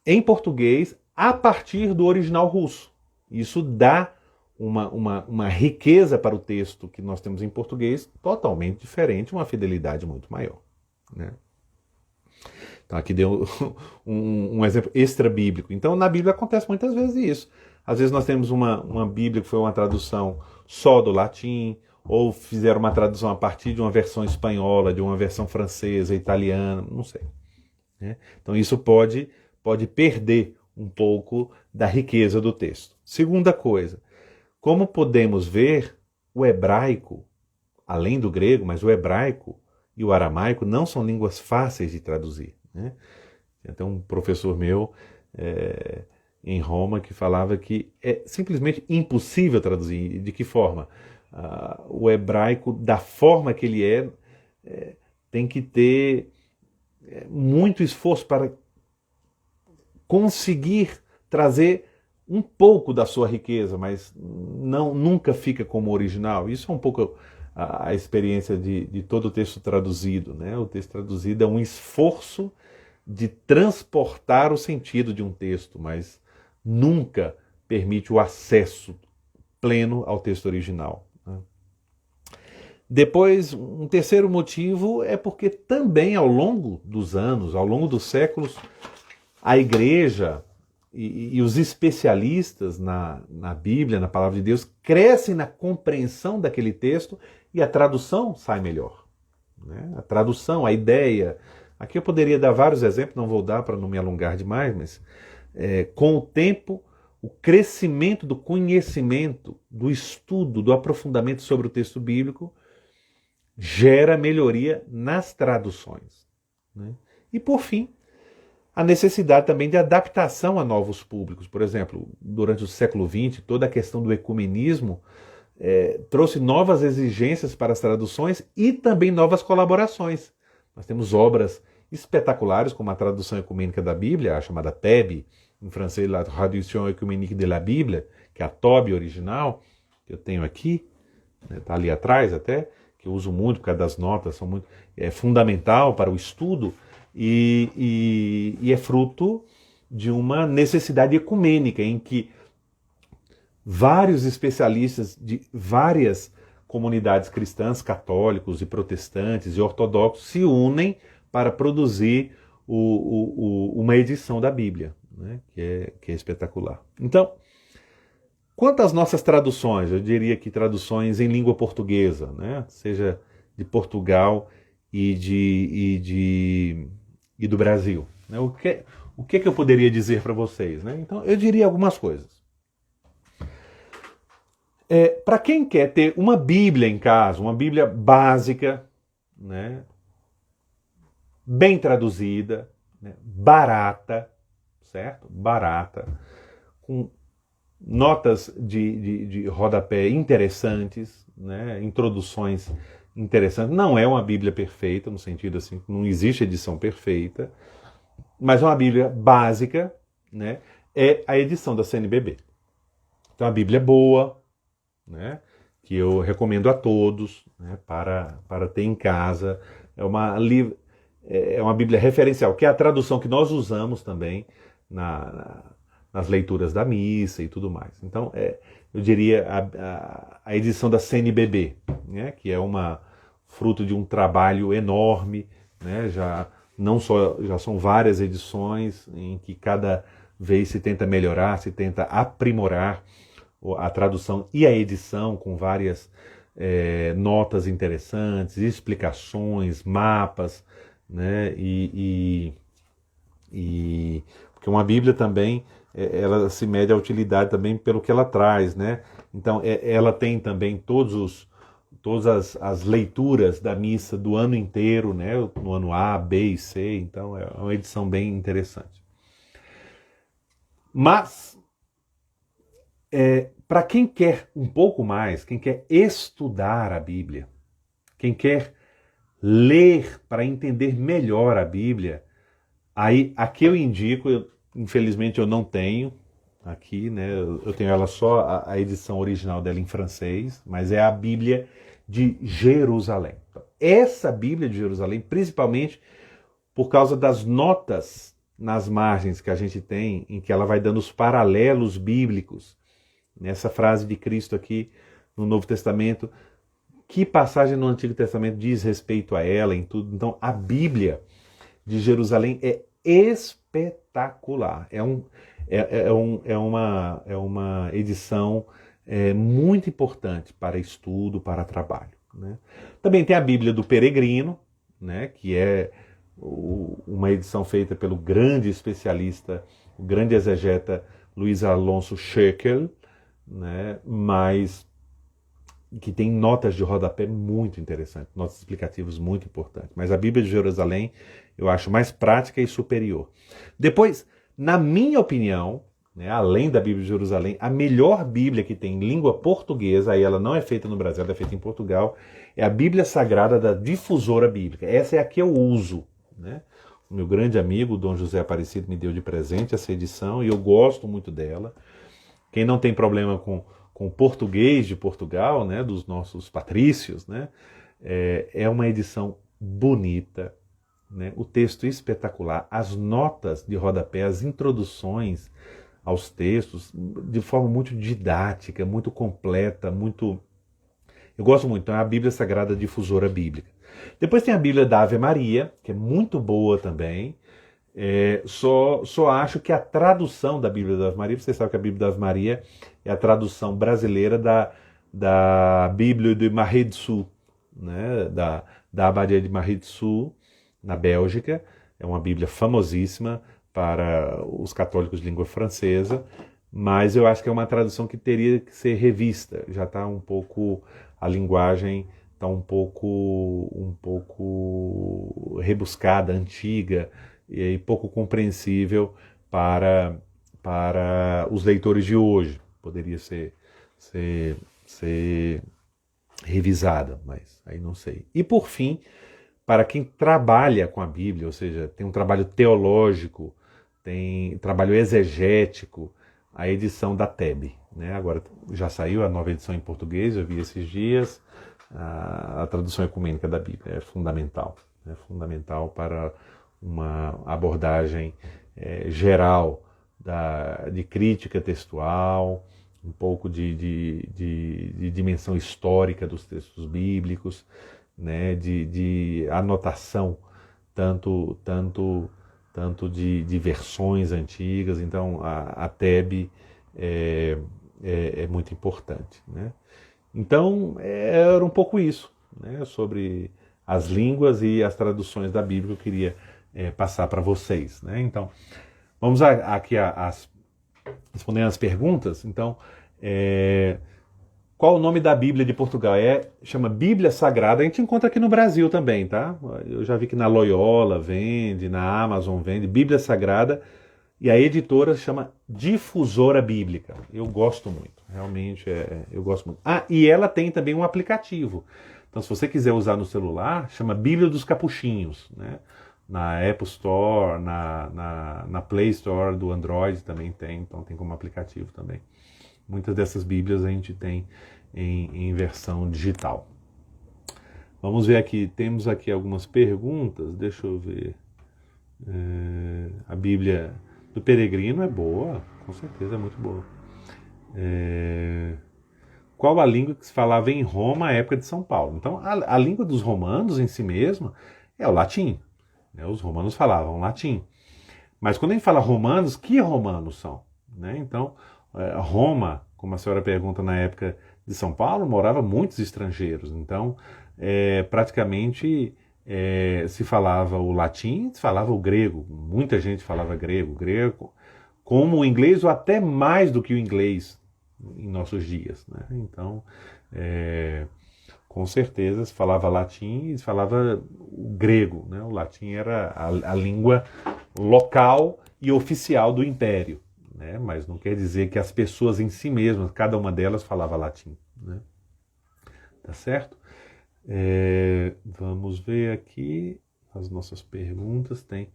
em português a partir do original russo. Isso dá uma riqueza para o texto que nós temos em português totalmente diferente, uma fidelidade muito maior, né? Então aqui deu um exemplo extra-bíblico. Então na Bíblia acontece muitas vezes isso. Às vezes nós temos uma Bíblia que foi uma tradução só do latim, ou fizeram uma tradução a partir de uma versão espanhola, de uma versão francesa, italiana, não sei, né? Então isso pode perder um pouco da riqueza do texto. Segunda coisa, como podemos ver, o hebraico, além do grego, mas o hebraico e o aramaico não são línguas fáceis de traduzir, né? Tem até um professor meu em Roma que falava que é simplesmente impossível traduzir. De que forma? O hebraico, da forma que ele tem que ter muito esforço para conseguir trazer um pouco da sua riqueza, mas nunca fica como original. Isso é um pouco a experiência de todo o texto traduzido, né? O texto traduzido é um esforço de transportar o sentido de um texto, mas nunca permite o acesso pleno ao texto original, né? Depois, um terceiro motivo é porque também ao longo dos anos, ao longo dos séculos, a Igreja e os especialistas na Bíblia, na Palavra de Deus, crescem na compreensão daquele texto e a tradução sai melhor, né? A tradução, a ideia Aqui eu poderia dar vários exemplos, não vou dar para não me alongar demais, mas com o tempo, o crescimento do conhecimento, do estudo, do aprofundamento sobre o texto bíblico gera melhoria nas traduções, né? E por fim, a necessidade também de adaptação a novos públicos. Por exemplo, durante o século XX, toda a questão do ecumenismo trouxe novas exigências para as traduções e também novas colaborações. Nós temos obras espetaculares, como a tradução ecumênica da Bíblia, a chamada TEB, em francês, la traduction écuménique de la Bible, que é a TOB original, que eu tenho aqui, está ali atrás até, que eu uso muito por causa das notas, é fundamental para o estudo e é fruto de uma necessidade ecumênica em que vários especialistas de várias comunidades cristãs, católicos e protestantes e ortodoxos se unem para produzir uma edição da Bíblia, né, que é espetacular. Então, quanto às nossas traduções, eu diria que traduções em língua portuguesa, né, seja de Portugal e do Brasil, né, o que eu poderia dizer para vocês, né? Então, eu diria algumas coisas. Para quem quer ter uma Bíblia em casa, uma Bíblia básica, né, bem traduzida, né, barata, certo? Barata, com notas de rodapé interessantes, né, introduções interessantes. Não é uma Bíblia perfeita, no sentido assim, não existe edição perfeita, mas uma Bíblia básica, né, é a edição da CNBB. Então a Bíblia é boa, né, que eu recomendo a todos, né, para ter em casa. É uma Bíblia referencial, que é a tradução que nós usamos também nas leituras da missa e tudo mais. Então, eu diria a edição da CNBB, né, que é fruto de um trabalho enorme, né, já são várias edições em que cada vez se tenta melhorar, se tenta aprimorar a tradução e a edição com várias notas interessantes, explicações, mapas, né? Porque uma Bíblia também ela se mede a utilidade também pelo que ela traz, né? Então ela tem também todas as leituras da missa do ano inteiro, né? No ano A, B e C, então é uma edição bem interessante. Mas para quem quer um pouco mais, quem quer estudar a Bíblia, quem quer ler para entender melhor a Bíblia, aí aqui eu indico, infelizmente eu não tenho aqui, né? Eu tenho ela só a edição original dela em francês, mas é a Bíblia de Jerusalém. Essa Bíblia de Jerusalém, principalmente por causa das notas nas margens que a gente tem, em que ela vai dando os paralelos bíblicos. Nessa frase de Cristo aqui no Novo Testamento, que passagem no Antigo Testamento diz respeito a ela em tudo? Então, a Bíblia de Jerusalém é espetacular. É uma edição muito importante para estudo, para trabalho, né? Também tem a Bíblia do Peregrino, né, que é uma edição feita pelo grande especialista, o grande exegeta Luiz Alonso Schöckel, né, mas que tem notas de rodapé muito interessantes, notas explicativas muito importantes. Mas a Bíblia de Jerusalém eu acho mais prática e superior. Depois, na minha opinião, né, além da Bíblia de Jerusalém, a melhor Bíblia que tem em língua portuguesa, aí ela não é feita no Brasil, ela é feita em Portugal, é a Bíblia Sagrada da Difusora Bíblica. Essa é a que eu uso, né? O meu grande amigo, Dom José Aparecido, me deu de presente essa edição e eu gosto muito dela. Quem não tem problema com o português de Portugal, né, dos nossos patrícios, né, é uma edição bonita, né, o texto espetacular, as notas de rodapé, as introduções aos textos, de forma muito didática, muito completa, muito... Eu gosto muito, então é a Bíblia Sagrada Difusora Bíblica. Depois tem a Bíblia da Ave Maria, que é muito boa também. Só acho que a tradução da Bíblia da Ave Maria, vocês sabem que a Bíblia da Ave Maria é a tradução brasileira da Bíblia de Marie Dessous, né, da Abadia de Marie Dessous, na Bélgica, é uma Bíblia famosíssima para os católicos de língua francesa, mas eu acho que é uma tradução que teria que ser revista. Já está um pouco, a linguagem está um pouco rebuscada, antiga e pouco compreensível para os leitores de hoje. Poderia ser revisada, mas aí não sei. E por fim, para quem trabalha com a Bíblia, ou seja, tem um trabalho teológico, tem trabalho exegético, a edição da TEB. Né? Agora já saiu a nova edição em português, eu vi esses dias. A tradução ecumênica da Bíblia é fundamental para uma abordagem geral de crítica textual, um pouco de dimensão histórica dos textos bíblicos, né, de anotação, tanto de versões antigas. Então a TEB é muito importante. Né? Então era um pouco isso, né, sobre as línguas e as traduções da Bíblia que eu queria passar para vocês. Né? Então, vamos aqui respondendo as perguntas. Então, qual o nome da Bíblia de Portugal? Chama Bíblia Sagrada. A gente encontra aqui no Brasil também, tá? Eu já vi que na Loyola vende, na Amazon vende, Bíblia Sagrada. E a editora chama Difusora Bíblica. Eu gosto muito, realmente eu gosto muito. E ela tem também um aplicativo. Então, se você quiser usar no celular, chama Bíblia dos Capuchinhos, né? Na Apple Store, na Play Store do Android também tem, então tem como aplicativo também. Muitas dessas Bíblias a gente tem em versão digital. Vamos ver aqui, temos aqui algumas perguntas, deixa eu ver. A Bíblia do Peregrino é boa, com certeza é muito boa. Qual a língua que se falava em Roma à época de São Paulo? Então, a língua dos romanos em si mesma é o latim. Né? Os romanos falavam latim. Mas quando a gente fala romanos, que romanos são? Né? Então, Roma, como a senhora pergunta, na época de São Paulo, morava muitos estrangeiros. Então, praticamente se falava o latim, se falava o grego. Muita gente falava grego, como o inglês ou até mais do que o inglês em nossos dias. Né? Então, com certeza se falava latim e se falava o grego. Né? O latim era a língua local e oficial do império. Né? Mas não quer dizer que as pessoas em si mesmas, cada uma delas falava latim. Né? Tá certo? Vamos ver aqui as nossas perguntas. Tem.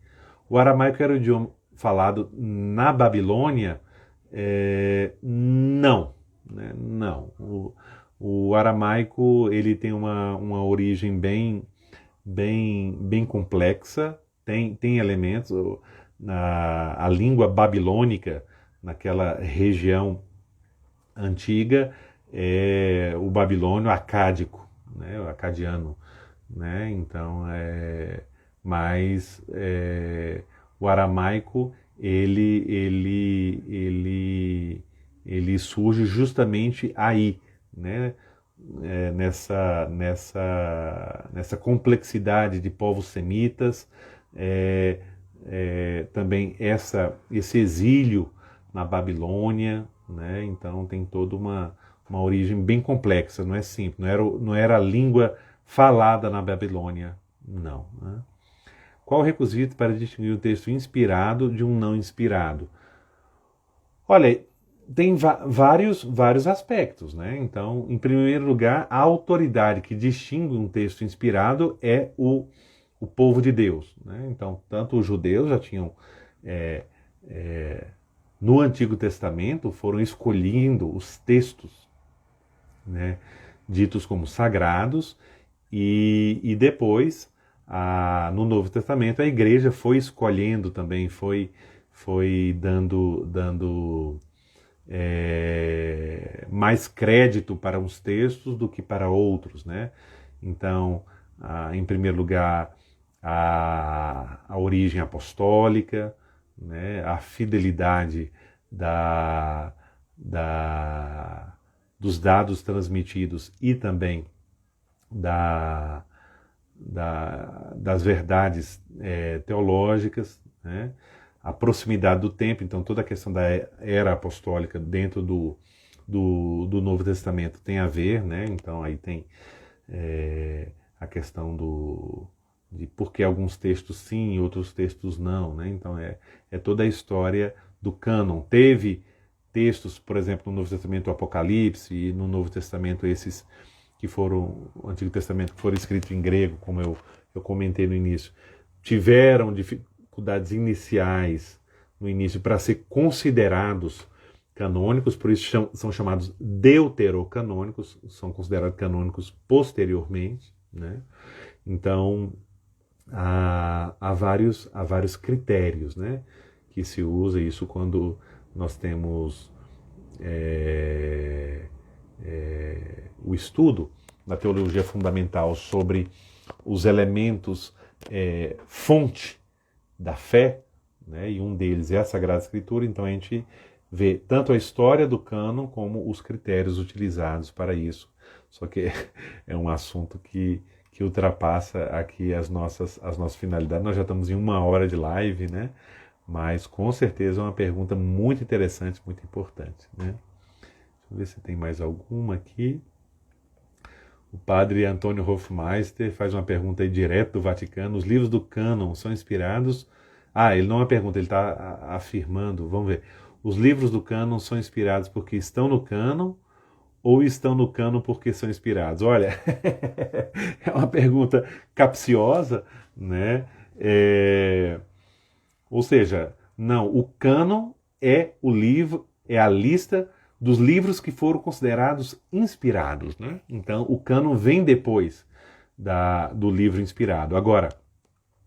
O aramaico era o idioma falado na Babilônia? Não. Né? Não. O aramaico ele tem uma origem bem complexa, tem elementos. A língua babilônica, naquela região antiga, o babilônio acádico, né, o acadiano, né, então mas o aramaico ele surge justamente aí, né, nessa complexidade de povos semitas, também esse exílio na Babilônia, né, então tem toda uma origem bem complexa, não é simples, não era a língua falada na Babilônia, não. Né? Qual o requisito para distinguir um texto inspirado de um não inspirado? Olha, tem vários aspectos, né? Então, em primeiro lugar, a autoridade que distingue um texto inspirado é o povo de Deus. Né? Então, tanto os judeus já tinham no Antigo Testamento, foram escolhendo os textos, né, ditos como sagrados, e depois, no Novo Testamento, a igreja foi escolhendo também, foi dando mais crédito para uns textos do que para outros. Né? Então, em primeiro lugar, a origem apostólica, né, a fidelidade dos dados transmitidos e também das verdades teológicas, né? A proximidade do tempo, então toda a questão da era apostólica dentro do Novo Testamento tem a ver, né? Então aí tem a questão de por que alguns textos sim e outros textos não, né? Então é toda a história do cânon. Teve textos, por exemplo, no Novo Testamento, o Apocalipse, e no Novo Testamento esses que foram, o Antigo Testamento, que foram escritos em grego, como eu comentei no início, tiveram dificuldades iniciais no início para ser considerados canônicos, por isso são chamados deuterocanônicos, são considerados canônicos posteriormente, né? Então, há vários critérios, né, que se usa isso quando nós temos o estudo da teologia fundamental sobre os elementos fonte da fé, né, e um deles é a Sagrada Escritura. Então a gente vê tanto a história do cânon como os critérios utilizados para isso. Só que é um assunto que ultrapassa aqui as nossas finalidades. Nós já estamos em 1 hora de live, né? Mas com certeza é uma pergunta muito interessante, muito importante, né? Deixa eu ver se tem mais alguma aqui. O padre Antônio Hofmeister faz uma pergunta aí direto do Vaticano. Os livros do cânon são inspirados... ele não é uma pergunta, ele está afirmando. Vamos ver. Os livros do cânon são inspirados porque estão no cânon ou estão no cânon porque são inspirados? Olha, é uma pergunta capciosa, né? Ou seja, não, o cânon é o livro, é a lista dos livros que foram considerados inspirados, né? Então, o cânon vem depois do livro inspirado. Agora,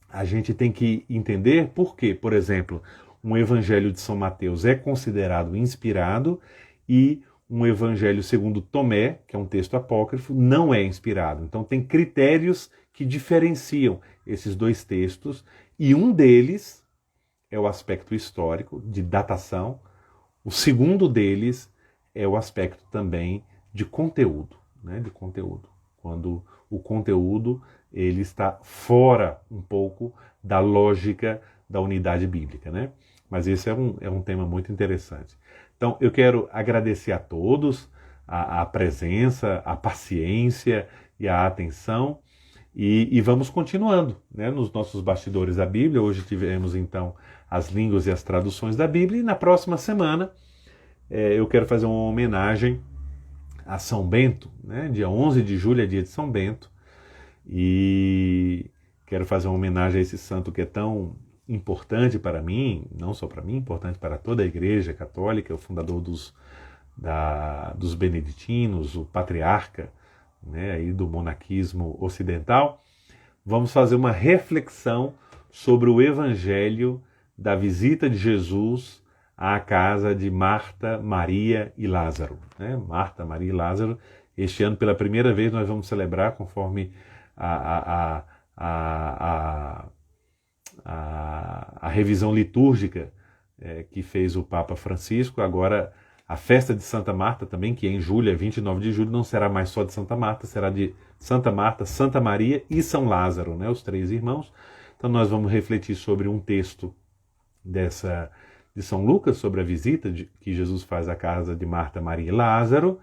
a gente tem que entender por quê. Por exemplo, um Evangelho de São Mateus é considerado inspirado e um Evangelho segundo Tomé, que é um texto apócrifo, não é inspirado. Então tem critérios que diferenciam esses dois textos, e um deles é o aspecto histórico, de datação. O segundo deles é o aspecto também de conteúdo, né? De conteúdo. Quando o conteúdo ele está fora um pouco da lógica da unidade bíblica, né? Mas esse é um tema muito interessante. Então, eu quero agradecer a todos a presença, a paciência e a atenção, e vamos continuando, né, nos nossos bastidores da Bíblia. Hoje tivemos, então, as línguas e as traduções da Bíblia, e na próxima semana eu quero fazer uma homenagem a São Bento, né? Dia 11 de julho é dia de São Bento, e quero fazer uma homenagem a esse santo que é tão importante para mim, não só para mim, importante para toda a Igreja Católica, o fundador dos beneditinos, o patriarca, né, aí do monaquismo ocidental. Vamos fazer uma reflexão sobre o Evangelho da visita de Jesus à casa de Marta, Maria e Lázaro, né? Marta, Maria e Lázaro. Este ano, pela primeira vez, nós vamos celebrar, conforme a revisão litúrgica que fez o Papa Francisco. Agora a festa de Santa Marta também, que é em julho, é 29 de julho, não será mais só de Santa Marta, será de Santa Marta, Santa Maria e São Lázaro, né, os três irmãos. Então nós vamos refletir sobre um texto de São Lucas, sobre a visita que Jesus faz à casa de Marta, Maria e Lázaro,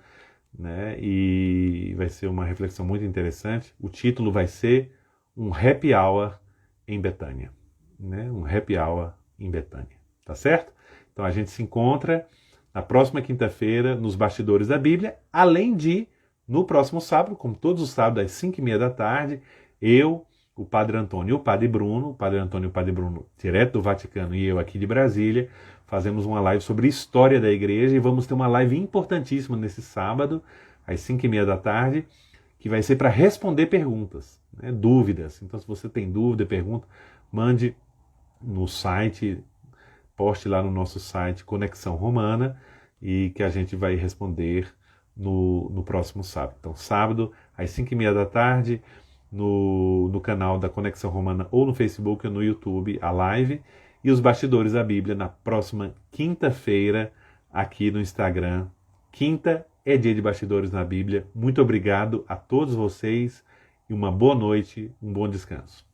né, e vai ser uma reflexão muito interessante. O título vai ser Um Happy Hour em Betânia, né? Um happy hour em Betânia, tá certo? Então a gente se encontra na próxima quinta-feira nos Bastidores da Bíblia, além de, no próximo sábado, como todos os sábados às 5h30 da tarde, eu, o Padre Antônio e o Padre Bruno, direto do Vaticano, e eu aqui de Brasília, fazemos uma live sobre história da igreja, e vamos ter uma live importantíssima nesse sábado, às 5h30 da tarde, que vai ser para responder perguntas, né, dúvidas. Então, se você tem dúvida, pergunta, mande no site, poste lá no nosso site Conexão Romana, e que a gente vai responder no próximo sábado. Então, sábado, às 5h30 da tarde, no canal da Conexão Romana, ou no Facebook ou no YouTube, a live, e os Bastidores da Bíblia na próxima quinta-feira, aqui no Instagram. Quinta é dia de Bastidores na Bíblia. Muito obrigado a todos vocês e e uma boa noite, um bom descanso.